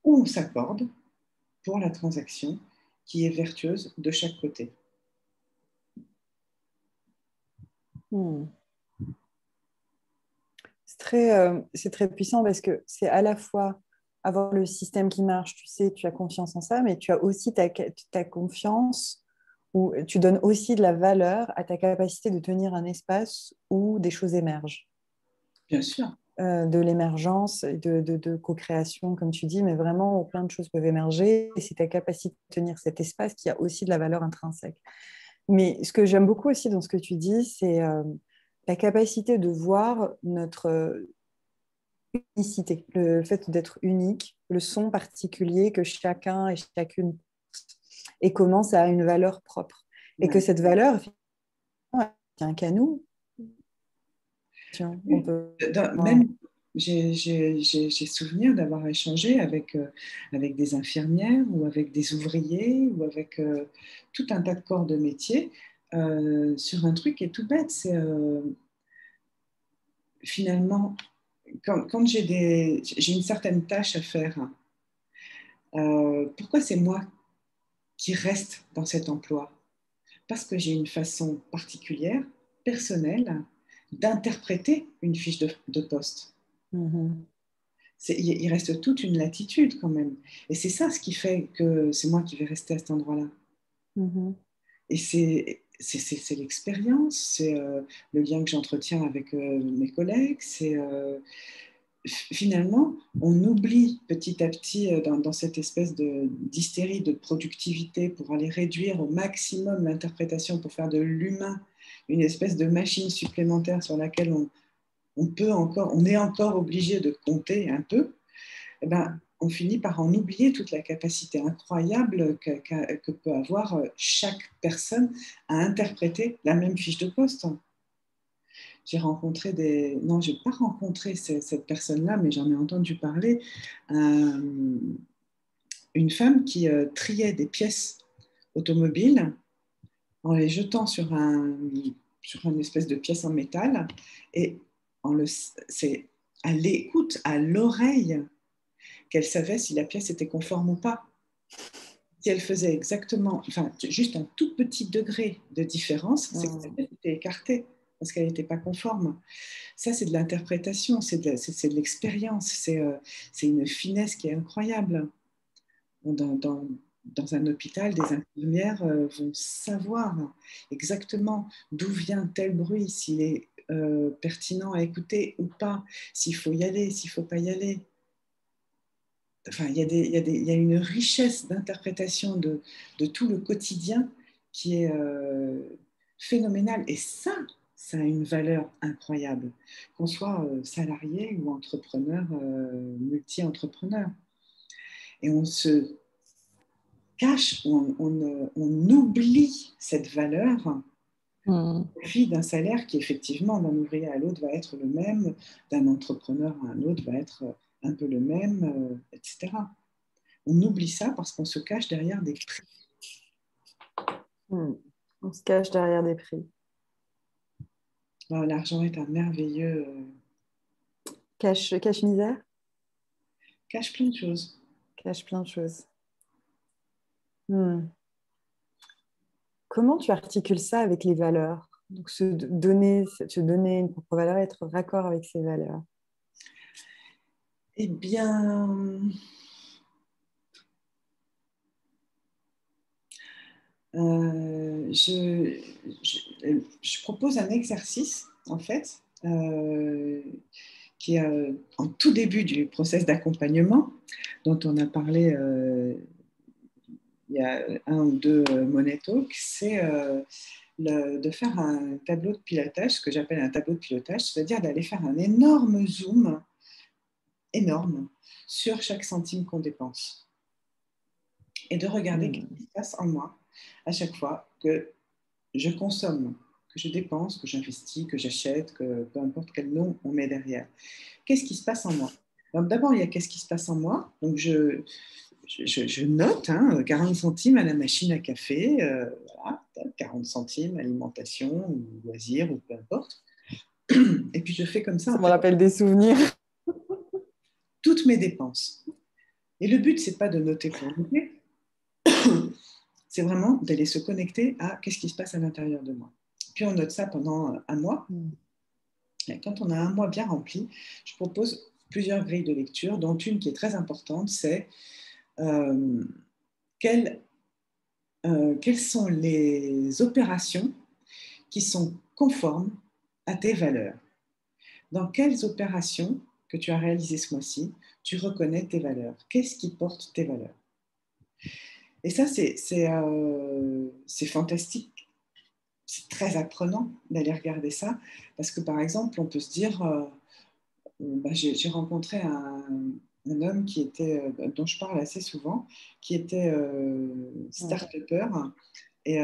où on s'accorde pour la transaction qui est vertueuse de chaque côté. C'est très puissant parce que c'est à la fois avoir le système qui marche, tu sais, tu as confiance en ça, mais tu as aussi ta confiance ou tu donnes aussi de la valeur à ta capacité de tenir un espace où des choses émergent. Bien sûr. De l'émergence, de co-création, comme tu dis, mais vraiment où plein de choses peuvent émerger. Et c'est ta capacité de tenir cet espace qui a aussi de la valeur intrinsèque. Mais ce que j'aime beaucoup aussi dans ce que tu dis, c'est la capacité de voir notre unicité, le fait d'être unique, le son particulier que chacun et chacune et comment ça a une valeur propre. Et que cette valeur, elle tient qu'à nous. On peut... Même, j'ai souvenir d'avoir échangé avec des infirmières ou avec des ouvriers ou avec tout un tas de corps de métier sur un truc qui est tout bête. C'est finalement, quand j'ai une certaine tâche à faire, pourquoi c'est moi qui reste dans cet emploi? Parce que j'ai une façon particulière, personnelle, d'interpréter une fiche de poste. Il reste toute une latitude quand même. Et c'est ça ce qui fait que c'est moi qui vais rester à cet endroit-là. Et c'est l'expérience, c'est le lien que j'entretiens avec mes collègues, c'est finalement, on oublie petit à petit dans cette espèce d'hystérie de productivité pour aller réduire au maximum l'interprétation, pour faire de l'humain une espèce de machine supplémentaire sur laquelle on est encore obligé de compter un peu. Eh ben, on finit par en oublier toute la capacité incroyable que peut avoir chaque personne à interpréter la même fiche de poste. J'ai rencontré Non, je n'ai pas rencontré cette personne-là, mais j'en ai entendu parler. Une femme qui triait des pièces automobiles en les jetant sur une espèce de pièce en métal et c'est à l'écoute, à l'oreille, qu'elle savait si la pièce était conforme ou pas. Si elle faisait exactement, enfin, juste un tout petit degré de différence, c'est que la pièce était écartée parce qu'elle n'était pas conforme. Ça, c'est de l'interprétation, c'est de l'expérience, c'est une finesse qui est incroyable. Dans un hôpital, des infirmières vont savoir exactement d'où vient tel bruit, s'il est pertinent à écouter ou pas, s'il faut y aller, s'il ne faut pas y aller. Enfin, il y a une richesse d'interprétation de tout le quotidien qui est phénoménale. Et ça, ça a une valeur incroyable, qu'on soit salarié ou entrepreneur, multi-entrepreneur. Et on se cache, on oublie cette valeur au profit d'un salaire qui, effectivement, d'un ouvrier à l'autre va être le même, d'un entrepreneur à un autre va être un peu le même, etc. On oublie ça parce qu'on se cache derrière des prix. On se cache derrière des prix. Alors, l'argent est un merveilleux... Cache misère? cache plein de choses. Cache plein de choses. Comment tu articules ça avec les valeurs? Donc, se donner une propre valeur, être raccord avec ses valeurs. Eh bien, je propose un exercice, en fait, qui est en tout début du process d'accompagnement, dont on a parlé il y a un ou deux Money Talk, c'est de faire un tableau de pilotage, ce que j'appelle un tableau de pilotage, c'est-à-dire d'aller faire un énorme zoom, énorme, sur chaque centime qu'on dépense. Et de regarder ce qui se passe en moi à chaque fois que je consomme, que je dépense, que j'investis, que j'achète, que peu importe quel nom on met derrière. Qu'est-ce qui se passe en moi? Donc d'abord, il y a qu'est-ce qui se passe en moi. Donc je note 40 centimes à la machine à café, voilà, 40 centimes alimentation ou loisirs ou peu importe. Et puis je fais comme ça, Ça en me fait, rappelle des souvenirs. toutes mes dépenses. Et le but, c'est pas de noter pour noter, c'est vraiment d'aller se connecter à qu'est-ce qui se passe à l'intérieur de moi. Puis on note ça pendant un mois. Et quand on a un mois bien rempli, je propose plusieurs grilles de lecture, dont une qui est très importante, c'est quelles sont les opérations qui sont conformes à tes valeurs. Dans quelles opérations que tu as réalisées ce mois-ci, tu reconnais tes valeurs? Qu'est-ce qui porte tes valeurs? Et ça, c'est fantastique. C'est très apprenant d'aller regarder ça, parce que par exemple, on peut se dire, j'ai rencontré un homme qui était, dont je parle assez souvent, qui était start-upper et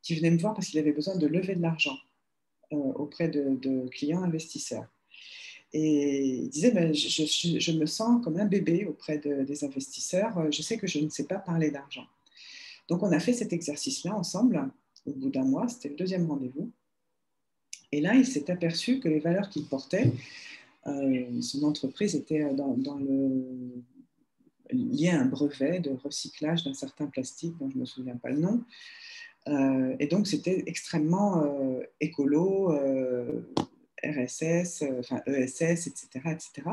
qui venait me voir parce qu'il avait besoin de lever de l'argent auprès de clients investisseurs. Et il disait, je me sens comme un bébé auprès des investisseurs, je sais que je ne sais pas parler d'argent. Donc on a fait cet exercice-là ensemble, au bout d'un mois, c'était le deuxième rendez-vous. Et là, il s'est aperçu que les valeurs qu'il portait, son entreprise était liée à un brevet de recyclage d'un certain plastique dont je ne me souviens pas le nom. Et donc, c'était extrêmement écolo, RSS, enfin ESS, etc. etc.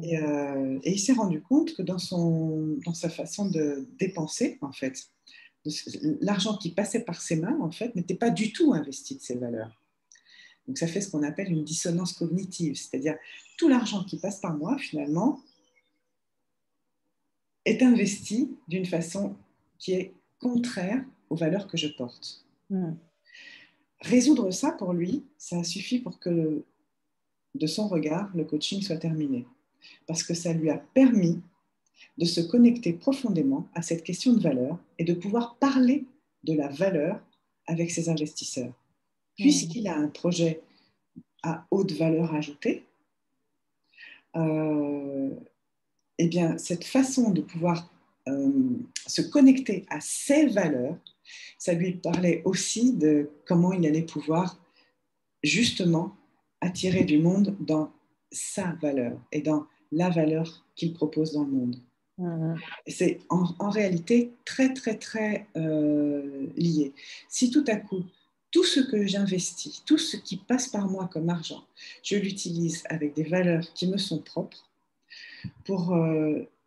Et il s'est rendu compte que dans sa façon de dépenser, en fait, l'argent qui passait par ses mains, en fait, n'était pas du tout investi de ses valeurs. Donc, ça fait ce qu'on appelle une dissonance cognitive, c'est-à-dire tout l'argent qui passe par moi, finalement, est investi d'une façon qui est contraire aux valeurs que je porte. Résoudre ça pour lui, ça a suffi pour que, de son regard, le coaching soit terminé. Parce que ça lui a permis de se connecter profondément à cette question de valeur et de pouvoir parler de la valeur avec ses investisseurs. Puisqu'il a un projet à haute valeur ajoutée, eh bien, cette façon de pouvoir se connecter à ses valeurs, ça lui parlait aussi de comment il allait pouvoir justement attirer du monde dans sa valeur et dans la valeur qu'il propose dans le monde. C'est en réalité très, très, très lié. Si tout à coup, tout ce que j'investis, tout ce qui passe par moi comme argent, je l'utilise avec des valeurs qui me sont propres pour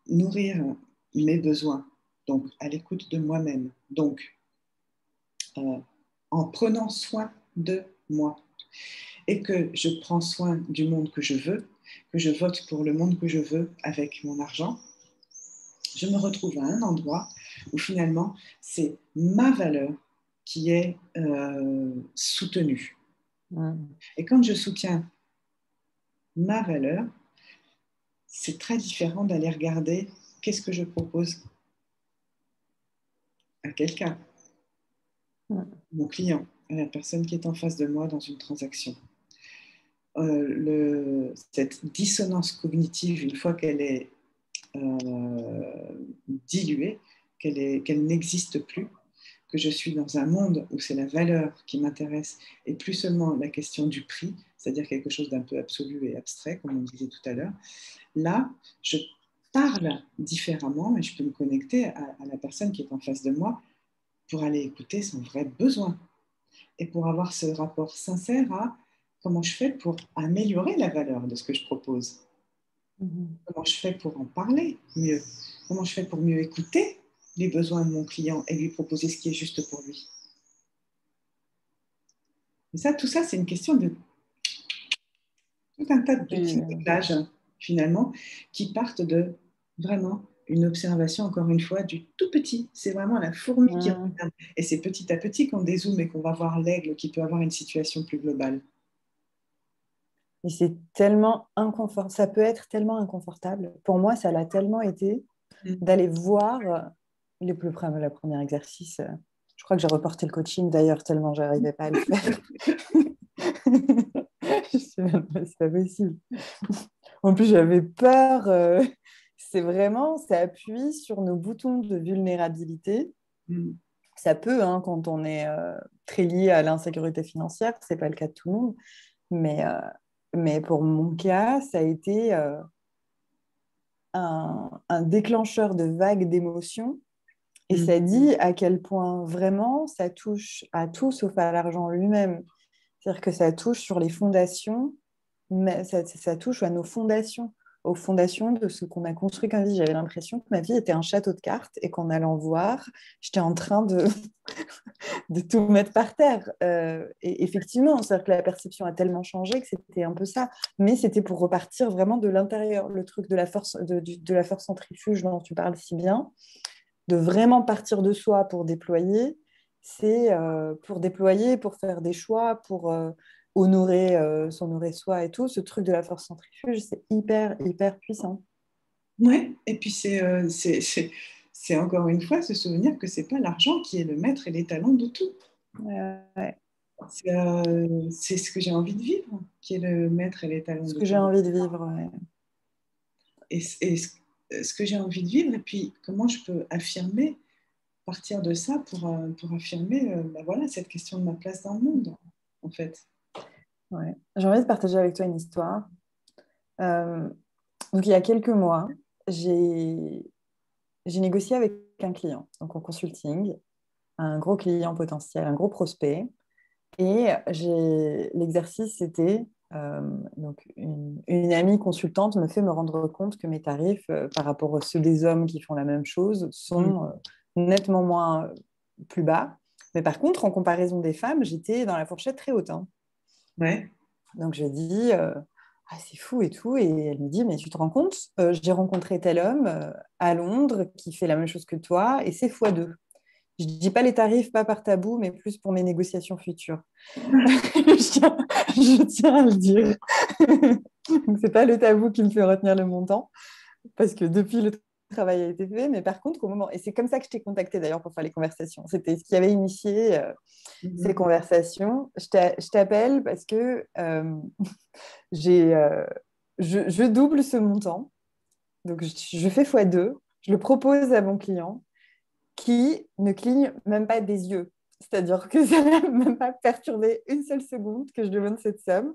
nourrir mes besoins, donc à l'écoute de moi-même, donc en prenant soin de moi, et que je prends soin du monde que je veux, que je vote pour le monde que je veux avec mon argent, je me retrouve à un endroit où finalement c'est ma valeur qui est soutenue. Mm. Et quand je soutiens ma valeur, c'est très différent d'aller regarder qu'est-ce que je propose à quelqu'un, Mm. mon client, à la personne qui est en face de moi dans une transaction. Cette dissonance cognitive, une fois qu'elle est diluée, qu'elle n'existe plus, que je suis dans un monde où c'est la valeur qui m'intéresse et plus seulement la question du prix, c'est-à-dire quelque chose d'un peu absolu et abstrait, comme on disait tout à l'heure, là, je parle différemment et je peux me connecter à la personne qui est en face de moi pour aller écouter son vrai besoin et pour avoir ce rapport sincère à comment je fais pour améliorer la valeur de ce que je propose, Mm. comment je fais pour en parler mieux, comment je fais pour mieux écouter les besoins de mon client et lui proposer ce qui est juste pour lui. Et ça, tout ça, c'est une question de tout un tas de petits Et, réglages, finalement, qui partent de vraiment une observation, encore une fois, du tout petit. C'est vraiment la fourmi qui mm. regarde. Et c'est petit à petit qu'on dézoome et qu'on va voir l'aigle qui peut avoir une situation plus globale. Et c'est tellement inconfortable. Ça peut être tellement inconfortable. Pour moi, ça l'a tellement été Mm. d'aller voir le premier exercice. Je crois que j'ai reporté le coaching d'ailleurs, tellement j'arrivais pas à le faire. Je sais même pas, c'est pas possible. En plus, j'avais peur. C'est vraiment, ça appuie sur nos boutons de vulnérabilité. Mm. Ça peut, hein, quand on est très lié à l'insécurité financière, c'est pas le cas de tout le monde. Mais, euh, mais pour mon cas, ça a été un déclencheur de vagues d'émotions. Et Mm. ça dit à quel point vraiment ça touche à tout sauf à l'argent lui-même. C'est-à-dire que ça touche sur les fondations, mais ça touche à nos fondations, aux fondations de ce qu'on a construit comme vie. J'avais l'impression que ma vie était un château de cartes et qu'en allant voir, j'étais en train de tout mettre par terre. Et effectivement, c'est-à-dire que la perception a tellement changé que c'était un peu ça. Mais c'était pour repartir vraiment de l'intérieur, le truc de la force, de la force centrifuge dont tu parles si bien, de vraiment partir de soi pour déployer. C'est pour déployer, pour faire des choix, pour honorer, s'honorer soi et tout. Ce truc de la force centrifuge, c'est hyper, hyper puissant. Ouais. Et puis c'est encore une fois se souvenir que c'est pas l'argent qui est le maître et l'étalon de tout. Ouais. C'est ce que j'ai envie de vivre qui est le maître et l'étalon Ce de que j'ai tout. envie de vivre. Ouais. Et ce que j'ai envie de vivre et puis comment je peux affirmer, partir de ça pour affirmer bah voilà, cette question de ma place dans le monde, en fait. Ouais. J'ai envie de partager avec toi une histoire. Euh, donc, il y a quelques mois, j'ai j'ai négocié avec un client, donc en consulting, un gros client potentiel, un gros prospect. Et l'exercice, c'était donc une amie consultante me fait me rendre compte que mes tarifs par rapport à ceux des hommes qui font la même chose sont Mm. nettement moins plus bas. Mais par contre, en comparaison des femmes, j'étais dans la fourchette très haute, hein. Ouais. Donc je dis, ah, c'est fou et tout. Et elle me dit, mais tu te rends compte, j'ai rencontré tel homme à Londres qui fait la même chose que toi et c'est fois deux. Je ne dis pas les tarifs, pas par tabou, mais plus pour mes négociations futures. Je tiens à le dire. Donc, c'est pas le tabou qui me fait retenir le montant, parce que depuis, le travail a été fait. Mais par contre, au moment, et c'est comme ça que je t'ai contacté d'ailleurs pour faire les conversations, c'était ce qui avait initié ces Mhm. conversations. Je t'appelle parce que j'ai, je double ce montant. Donc, je fais fois deux. Je le propose à mon client qui ne cligne même pas des yeux. C'est-à-dire que ça n'a même pas perturbé une seule seconde que je demande cette somme.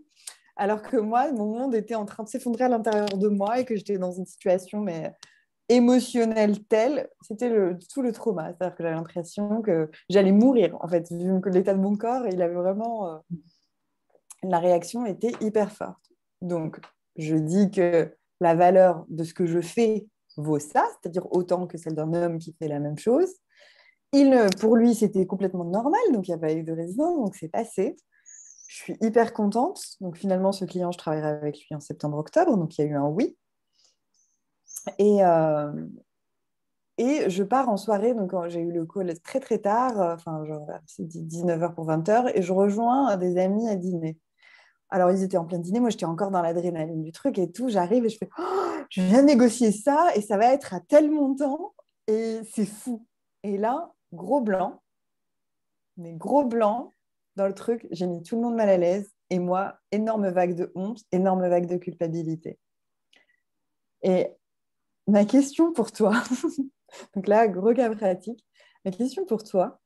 Alors que moi, mon monde était en train de s'effondrer à l'intérieur de moi et que j'étais dans une situation mais émotionnelle telle, c'était tout le trauma. C'est-à-dire que j'avais l'impression que j'allais mourir, en fait, vu que l'état de mon corps, il avait vraiment... la réaction était hyper forte. Donc, je dis que la valeur de ce que je fais vaut ça, c'est-à-dire autant que celle d'un homme qui fait la même chose. Pour lui, c'était complètement normal, donc il n'y a pas eu de résistance, donc c'est passé. Je suis hyper contente. Donc finalement, ce client, je travaillerai avec lui en septembre-octobre, donc il y a eu un oui. Et, euh, Et je pars en soirée, donc j'ai eu le call très très tard, enfin genre c'est 19h pour 20h, et je rejoins des amis à dîner. Alors ils étaient en plein dîner, moi j'étais encore dans l'adrénaline du truc et tout, j'arrive et je fais oh, je viens négocier ça et ça va être à tel montant et c'est fou. Et là, gros blanc, mais gros blanc dans le truc, j'ai mis tout le monde mal à l'aise et moi, énorme vague de honte, énorme vague de culpabilité. Et ma question pour toi, donc là, gros cas pratique, ma question pour toi,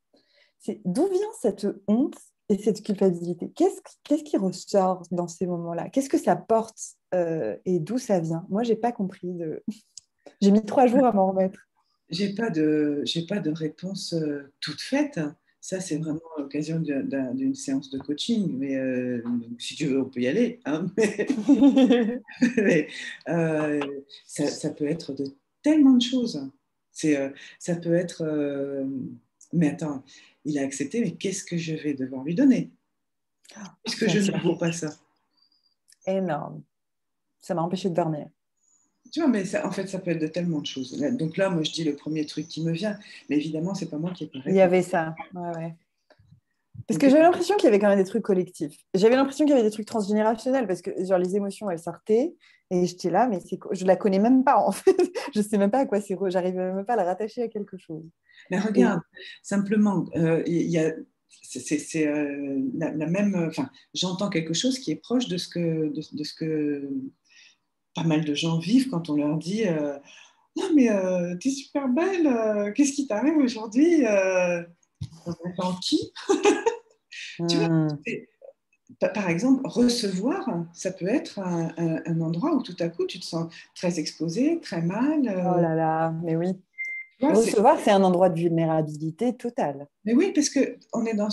c'est d'où vient cette honte et cette culpabilité? Qu'est-ce qui ressort dans ces moments-là? Qu'est-ce que ça porte et d'où ça vient? Moi, j'ai pas compris. J'ai mis 3 jours à m'en remettre. J'ai pas de réponse toute faite. Ça, c'est vraiment à l'occasion d'une séance de coaching. Mais si tu veux, on peut y aller, hein. Mais, euh, ça peut être de tellement de choses. Ça peut être. Mais attends, il a accepté, mais qu'est-ce que je vais devoir lui donner? Puisque Bien je ne sûr. vaux pas ça. Énorme. Ça m'a empêché de dormir. Tu vois, mais en fait, ça peut être de tellement de choses. Donc là, moi, je dis le premier truc qui me vient. Mais évidemment, c'est pas moi qui ai pas Il y réponse. avait ça. Ouais, ouais. Parce Donc, que j'avais l'impression qu'il y avait quand même des trucs collectifs. J'avais l'impression qu'il y avait des trucs transgénérationnels parce que genre, les émotions, elles sortaient et j'étais là, mais je la connais même pas en fait. Je sais même pas à quoi c'est. J'arrivais même pas à la rattacher à quelque chose. mais Et regarde, simplement, il y a, c'est, la même. Enfin, j'entends quelque chose qui est proche de ce que pas mal de gens vivent quand on leur dit non, mais t'es super belle, qu'est-ce qui t'arrive aujourd'hui Attends, qui Tu vois, hmm. par exemple, recevoir, ça peut être un endroit où tout à coup tu te sens très exposé, très mal. Oh là là, mais oui. Tu vois, Recevoir, c'est un endroit de vulnérabilité totale. mais oui, parce qu'on est dans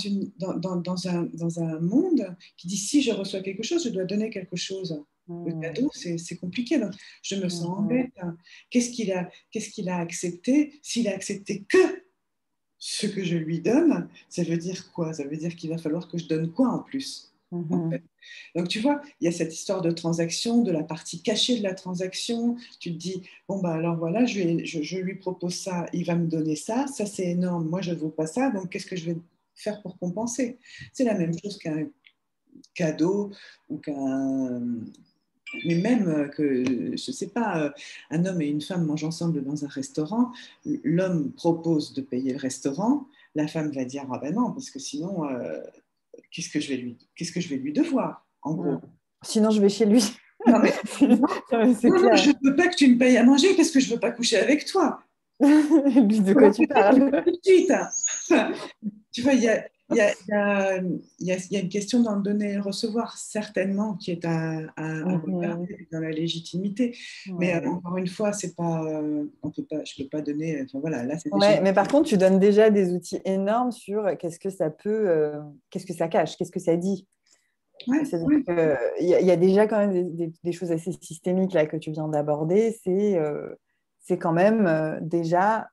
un monde qui dit si je reçois quelque chose, je dois donner quelque chose. Le Hmm. cadeau, c'est compliqué. Donc, je me sens Mhm. embête, hein. Qu'est-ce qu'il a accepté? S'il a accepté que ce que je lui donne, ça veut dire quoi? Ça veut dire qu'il va falloir que je donne quoi en plus, en fait. Mhm. Donc, tu vois, il y a cette histoire de transaction, de la partie cachée de la transaction. Tu te dis, bon, bah alors voilà, je lui propose ça, il va me donner ça c'est énorme, moi je ne vaux pas ça, donc qu'est-ce que je vais faire pour compenser? C'est la même chose qu'un cadeau ou qu'un. Mais même que, je ne sais pas, un homme et une femme mangent ensemble dans un restaurant, l'homme propose de payer le restaurant, la femme va dire, ah ben non, parce que sinon, qu'est-ce que je vais lui devoir, en Hmm. gros? Sinon, je vais chez lui. Non, mais non, C'est non, clair. je ne veux pas que tu me payes à manger parce que je ne veux pas coucher avec toi. Lui, de Voilà, quoi tu peut-être parles? tout de suite, hein. Tu vois, il y a une question dans le donner et le recevoir, certainement, qui est à Mhm. regarder dans la légitimité. Mais Ouais. encore une fois, c'est pas, on peut pas, je ne peux pas donner. Enfin, voilà, là, c'est déjà. Ouais, mais par contre, tu donnes déjà des outils énormes sur qu'est-ce que ça peut, qu'est-ce que ça cache, qu'est-ce que ça dit. Ouais, C'est-à-dire ouais, qu'il y a déjà quand même des choses assez systémiques là que tu viens d'aborder. C'est quand même déjà,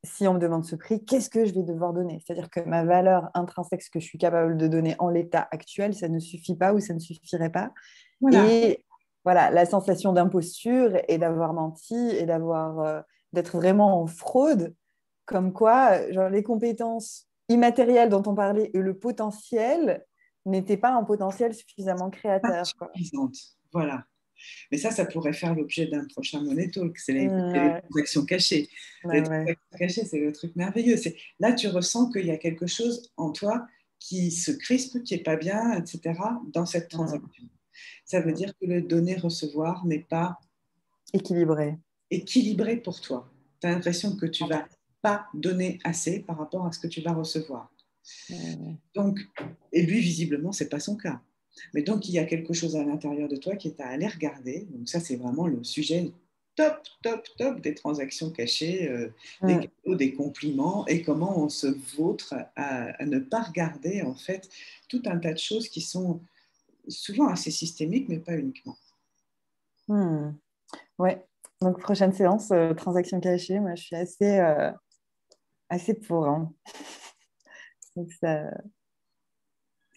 si on me demande ce prix, qu'est-ce que je vais devoir donner? C'est-à-dire que ma valeur intrinsèque, ce que je suis capable de donner en l'état actuel, ça ne suffit pas ou ça ne suffirait pas. voilà. Et voilà, la sensation d'imposture et d'avoir menti et d'être vraiment en fraude, comme quoi genre, les compétences immatérielles dont on parlait et le potentiel n'étaient pas un potentiel suffisamment Pas créateur, quoi. suffisante. Voilà. Mais ça pourrait faire l'objet d'un prochain Money Talk. C'est les Ouais, transactions cachées. ouais, Les ouais. transactions cachées, c'est le truc merveilleux. Là, tu ressens qu'il y a quelque chose en toi qui se crispe, qui n'est pas bien, etc., dans cette Mm, transaction. Ça veut mm. dire que le donner-recevoir n'est pas Équilibré. équilibré pour toi. Tu as l'impression que tu vas Ouais. pas donner assez par rapport à ce que tu vas recevoir. Mm, Donc, et lui, visiblement, c'est pas son cas. Mais donc, il y a quelque chose à l'intérieur de toi qui est à aller regarder. Donc, ça, c'est vraiment le sujet top, top, top des transactions cachées, des mm. cadeaux, des compliments et comment on se vautre à ne pas regarder, en fait, tout un tas de choses qui sont souvent assez systémiques, mais pas uniquement. Mm. Ouais. Donc, prochaine séance, transaction cachée, moi, je suis assez pour. Hein. Donc, ça,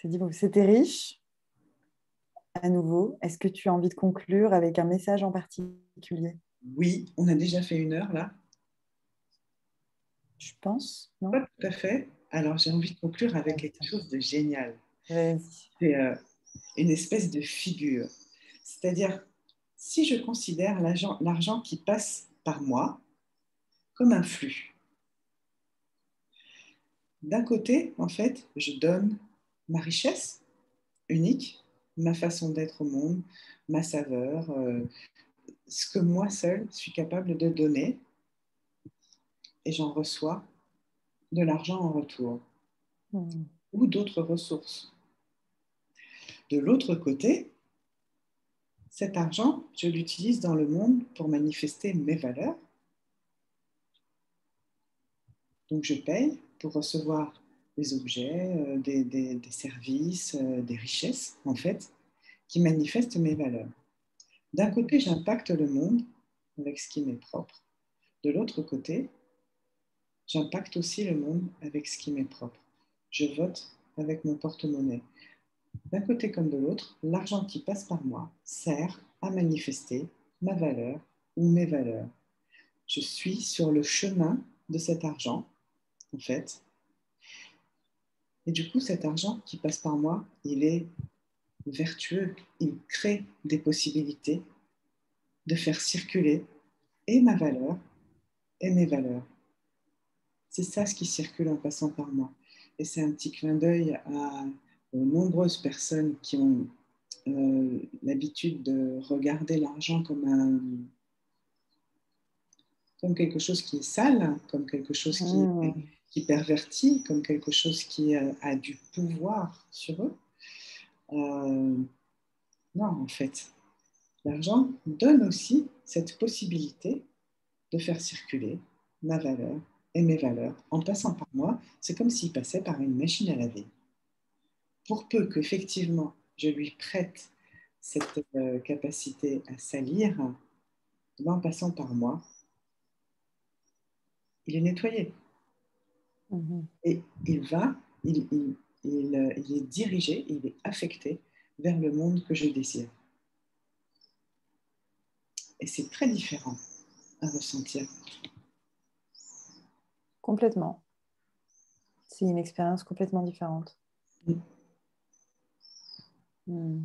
c'est dit, bon, c'était riche. À nouveau, est-ce que tu as envie de conclure avec un message en particulier? Oui, on a déjà fait 1 heure là. je pense, Pas non? tout à fait. Alors, j'ai envie de conclure avec Ouais, quelque chose de génial. vas-y. C'est une espèce de figure. C'est-à-dire, si je considère l'argent qui passe par moi comme un flux, d'un côté, en fait, je donne ma richesse unique, ma façon d'être au monde, ma saveur, ce que moi seul suis capable de donner, et j'en reçois de l'argent en retour Hmm. ou d'autres ressources. De l'autre côté, cet argent, je l'utilise dans le monde pour manifester mes valeurs. Donc, je paye pour recevoir des objets, des services, des richesses, en fait, qui manifestent mes valeurs. D'un côté, j'impacte le monde avec ce qui m'est propre. De l'autre côté, j'impacte aussi le monde avec ce qui m'est propre. Je vote avec mon porte-monnaie. D'un côté comme de l'autre, l'argent qui passe par moi sert à manifester ma valeur ou mes valeurs. Je suis sur le chemin de cet argent, en fait. Et du coup, cet argent qui passe par moi, il est vertueux. Il crée des possibilités de faire circuler et ma valeur et mes valeurs. C'est ça ce qui circule en passant par moi. Et c'est un petit clin d'œil à nombreuses personnes qui ont l'habitude de regarder l'argent comme quelque chose qui est sale, comme quelque chose Hmm. qui pervertit, comme quelque chose qui a du pouvoir sur eux. Euh, non, en fait, l'argent donne aussi cette possibilité de faire circuler ma valeur et mes valeurs en passant par moi. C'est comme s'il passait par une machine à laver. Pour peu qu'effectivement je lui prête cette capacité à salir, en passant par moi, il est nettoyé. Mhm. Et il est dirigé, il est affecté vers le monde que je désire. Et c'est très différent à ressentir. Complètement. C'est une expérience complètement différente. Hmm.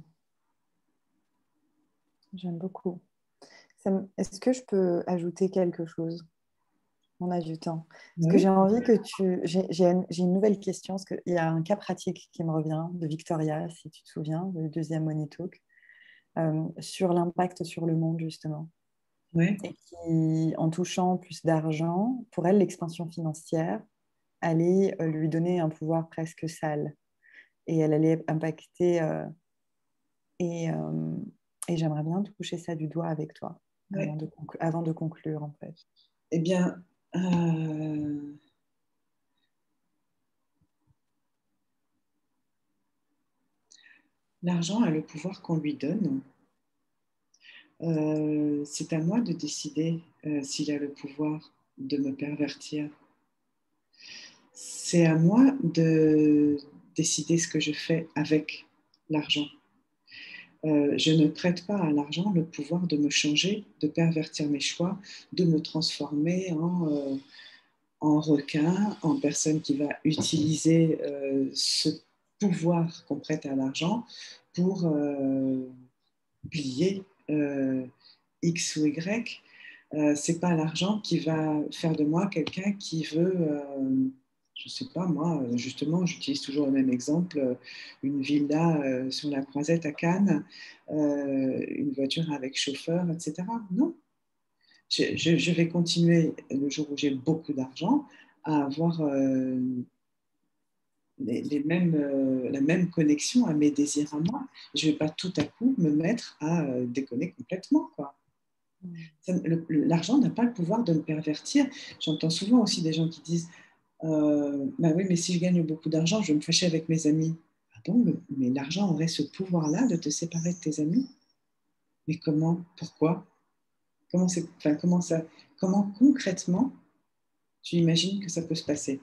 J'aime beaucoup. Est-ce que je peux ajouter quelque chose en ajoutant? Parce que Oui, j'ai envie que tu... j'ai une nouvelle question, parce qu'il y a un cas pratique qui me revient de Victoria, si tu te souviens, le deuxième Money Talk, sur l'impact sur le monde, justement. ouais, Et qui, en touchant plus d'argent, pour elle, l'expansion financière allait lui donner un pouvoir presque sale. Et elle allait impacter... et et j'aimerais bien toucher ça du doigt avec toi, ouais. avant de conclure, en fait. Eh bien, l'argent a le pouvoir qu'on lui donne. C'est à moi de décider s'il a le pouvoir de me pervertir. C'est à moi de décider ce que je fais avec l'argent. Je ne prête pas à l'argent le pouvoir de me changer, de pervertir mes choix, de me transformer en requin, en personne qui va utiliser ce pouvoir qu'on prête à l'argent pour plier X ou Y. C'est pas l'argent qui va faire de moi quelqu'un qui veut, je sais pas moi, justement, j'utilise toujours le même exemple, une villa sur la Croisette à Cannes, une voiture avec chauffeur, etc. Non, je vais continuer le jour où j'ai beaucoup d'argent à avoir la même connexion à mes désirs à moi. Je ne vais pas tout à coup me mettre à déconner complètement, quoi. L'argent n'a pas le pouvoir de me pervertir. J'entends souvent aussi des gens qui disent bah oui, mais si je gagne beaucoup d'argent, je vais me fâcher avec mes amis. Ah bon, mais l'argent aurait ce pouvoir-là de te séparer de tes amis? Mais comment? Pourquoi? Enfin, comment concrètement tu imagines que ça peut se passer?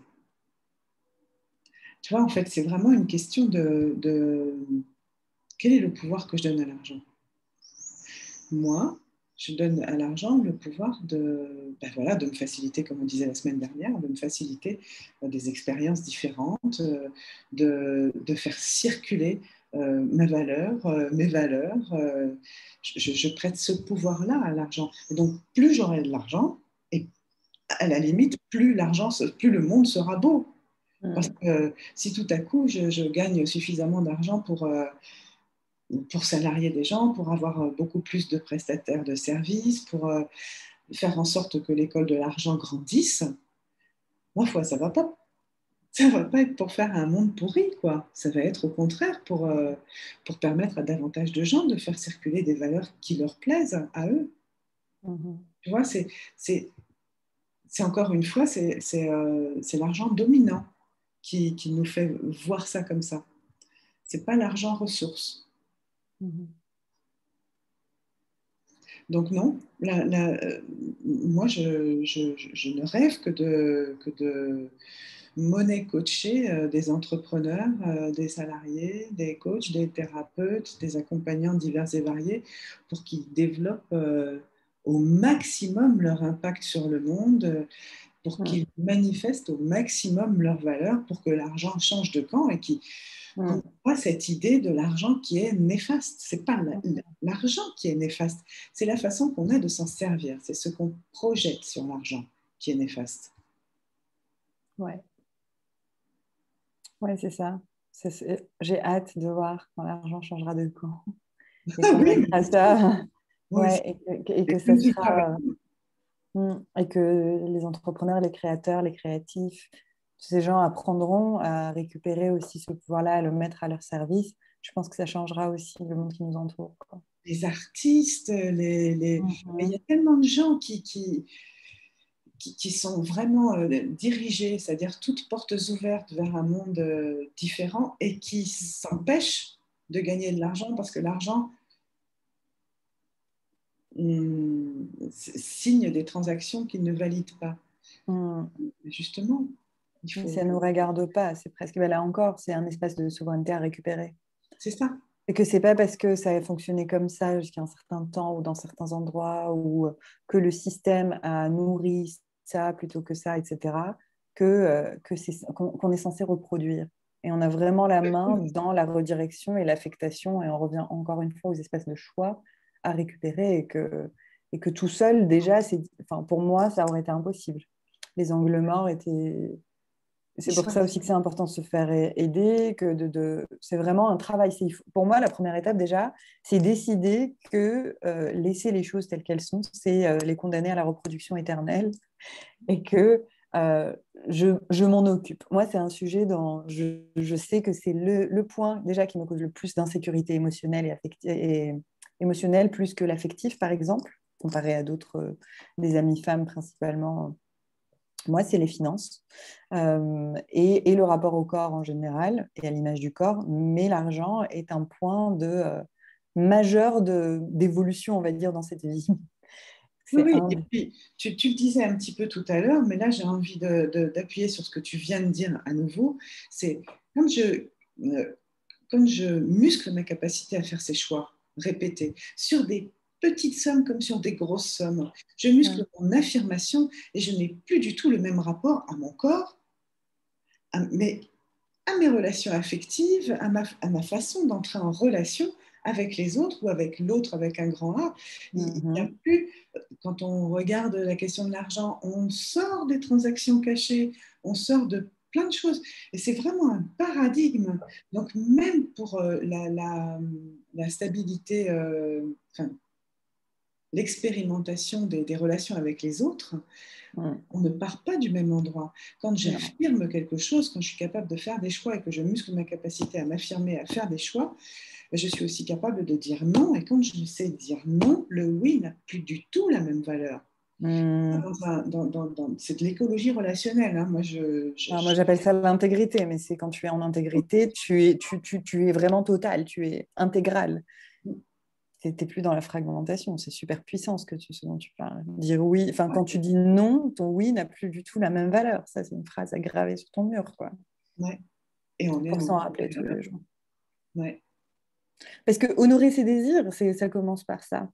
Tu vois, en fait, c'est vraiment une question de quel est le pouvoir que je donne à l'argent? Moi, Je donne à l'argent le pouvoir ben voilà, de me faciliter, comme on disait la semaine dernière, de me faciliter des expériences différentes, de faire circuler mes valeurs. Je prête ce pouvoir-là à l'argent. Et donc, plus j'aurai de l'argent, et à la limite, plus le monde sera beau. Parce Mm. que si tout à coup, je gagne suffisamment d'argent pour salarier des gens, pour avoir beaucoup plus de prestataires de services, pour faire en sorte que l'école de l'argent grandisse, ma foi, ça va pas être pour faire un monde pourri, quoi. Ça va être au contraire pour permettre à davantage de gens de faire circuler des valeurs qui leur plaisent à eux. Mhm. Tu vois, c'est, c'est encore une fois, c'est l'argent dominant qui nous fait voir ça comme ça. C'est pas l'argent ressource. Mhm. Donc non, moi je ne rêve que de monnaie coacher des entrepreneurs, des salariés, des coachs, des thérapeutes, des accompagnants divers et variés pour qu'ils développent au maximum leur impact sur le monde, pour qu'ils manifestent au maximum leurs valeurs, pour que l'argent change de camp et qu'on Mm. voit cette idée de l'argent qui est néfaste. C'est pas l'argent qui est néfaste, c'est la façon qu'on a de s'en servir, c'est ce qu'on projette sur l'argent qui est néfaste. Ouais, ouais, c'est ça. J'ai hâte de voir quand l'argent changera de camp et qu'on Oui, mettra ça. moi aussi. Ouais, et C'est que ça plus du travail. sera. Et que les entrepreneurs, les créateurs, les créatifs, tous ces gens apprendront à récupérer aussi ce pouvoir-là, à le mettre à leur service. Je pense que ça changera aussi le monde qui nous entoure, quoi. Les artistes, mais il y a Mhm. tellement de gens qui sont vraiment dirigés, c'est-à-dire toutes portes ouvertes vers un monde différent et qui s'empêchent de gagner de l'argent parce que l'argent signe des transactions qu'ils ne valident pas. Mhm. Justement, il Mais faut. ça ne nous regarde pas, c'est presque, ben là encore, c'est un espace de souveraineté à récupérer. C'est ça. Et que c'est pas parce que ça a fonctionné comme ça jusqu'à un certain temps ou dans certains endroits ou que le système a nourri ça plutôt que ça, etc., qu'on est censé reproduire. Et on a vraiment la main dans la redirection et l'affectation, et on revient encore une fois aux espaces de choix à récupérer et que tout seul, déjà, enfin, pour moi, ça aurait été impossible. Les angles morts étaient, Ils c'est pour sont. ça aussi que c'est important de se faire aider, que c'est vraiment un travail. Pour moi, la première étape déjà, c'est décider que laisser les choses telles qu'elles sont, c'est les condamner à la reproduction éternelle et que je m'en occupe. Moi, c'est un sujet dont je sais que c'est le point déjà qui me cause le plus d'insécurité émotionnelle et émotionnelle plus que l'affectif, par exemple, comparé à d'autres, des amies femmes principalement. Moi, c'est les finances et le rapport au corps en général et à l'image du corps, mais l'argent est un point majeur d'évolution, on va dire, dans cette vie. Oui, C'est oui. un... Et puis, tu le disais un petit peu tout à l'heure, mais là, j'ai envie d'appuyer sur ce que tu viens de dire à nouveau. C'est quand euh, quand je muscle ma capacité à faire ces choix répétés sur des petites sommes comme sur des grosses sommes, je muscle mon affirmation et je n'ai plus du tout le même rapport à mon corps, mais à mes relations affectives, à ma façon d'entrer en relation avec les autres ou avec l'autre avec un grand A. Il n'y a Mhm. plus, quand on regarde la question de l'argent, on sort des transactions cachées, on sort de plein de choses. Et c'est vraiment un paradigme. Donc même pour la stabilité, enfin, l'expérimentation des relations avec les autres, Mhm. on ne part pas du même endroit. Quand Non. j'affirme quelque chose, quand je suis capable de faire des choix et que je muscle ma capacité à m'affirmer, à faire des choix, je suis aussi capable de dire non. Et quand je sais dire non, le oui n'a plus du tout la même valeur. Mhm. C'est de l'écologie relationnelle. Hein. Moi, Alors, moi, j'appelle ça l'intégrité, mais c'est quand tu es en intégrité, tu es vraiment total, tu es intégral. Tu n'es plus dans la fragmentation. C'est super puissant ce dont tu parles. Dire oui, enfin, quand tu dis non, ton oui n'a plus du tout la même valeur. Ça, c'est une phrase à graver sur ton mur, quoi. ouais. Et on est Pour en. s'en rappeler tous les jours. Ouais. Parce que honorer ses désirs, ça commence par ça.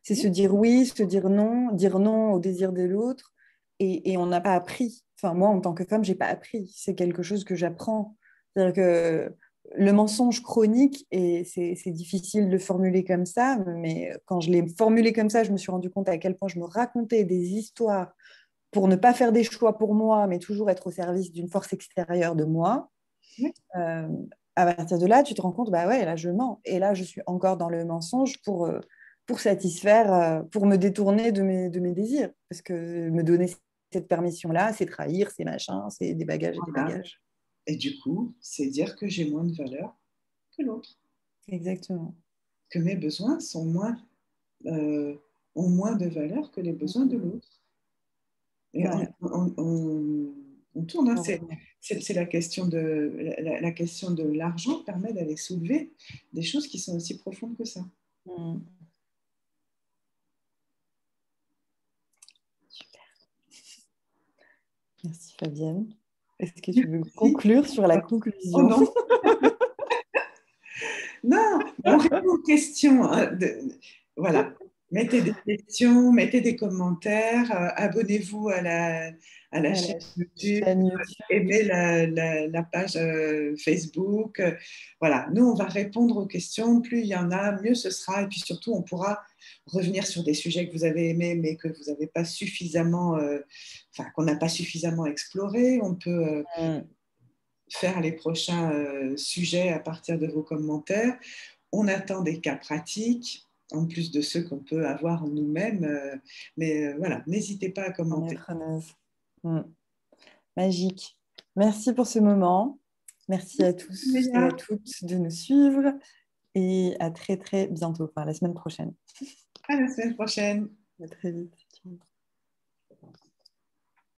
C'est se dire oui, se dire non au désir de l'autre. Et on n'a pas appris. Enfin, moi, en tant que femme, j'ai pas appris. C'est quelque chose que j'apprends. C'est-à-dire que le mensonge chronique, et c'est difficile de le formuler comme ça, mais quand je l'ai formulé comme ça, je me suis rendu compte à quel point je me racontais des histoires pour ne pas faire des choix pour moi, mais toujours être au service d'une force extérieure de moi. Oui, Euh, à partir de là, tu te rends compte, bah ouais, là, je mens. Et là, je suis encore dans le mensonge pour satisfaire, pour me détourner de mes désirs. Parce que me donner cette permission-là, c'est trahir, c'est machin, c'est des bagages et des voilà. bagages. Et du coup, c'est dire que j'ai moins de valeur que l'autre, Exactement. que mes besoins euh, ont moins de valeur que les besoins de l'autre. Et Ouais, on tourne, hein. on revient. C'est la question la question de l'argent permet d'aller soulever des choses qui sont aussi profondes que ça. Mm. Merci Fabienne. Est-ce que tu veux Si. conclure sur la Oh conclusion? non, non, on répond aux questions, hein, voilà. Mettez des questions, mettez des commentaires, abonnez-vous à la À chaîne la YouTube, chaîne YouTube. aimez la page Facebook. Voilà, nous, on va répondre aux questions. Plus il y en a, mieux ce sera. Et puis surtout, on pourra revenir sur des sujets que vous avez aimés, mais que vous n'avez pas suffisamment, enfin, qu'on n'a pas suffisamment exploré. On peut Mm. faire les prochains sujets à partir de vos commentaires. On attend des cas pratiques, en plus de ceux qu'on peut avoir nous-mêmes. Mais voilà, n'hésitez pas à On est commenter. preneuse. Mm. Magique. Merci pour ce moment. Merci à tous et à Léa, toutes de nous suivre et à très très bientôt, enfin la semaine prochaine. à la semaine prochaine. À très vite.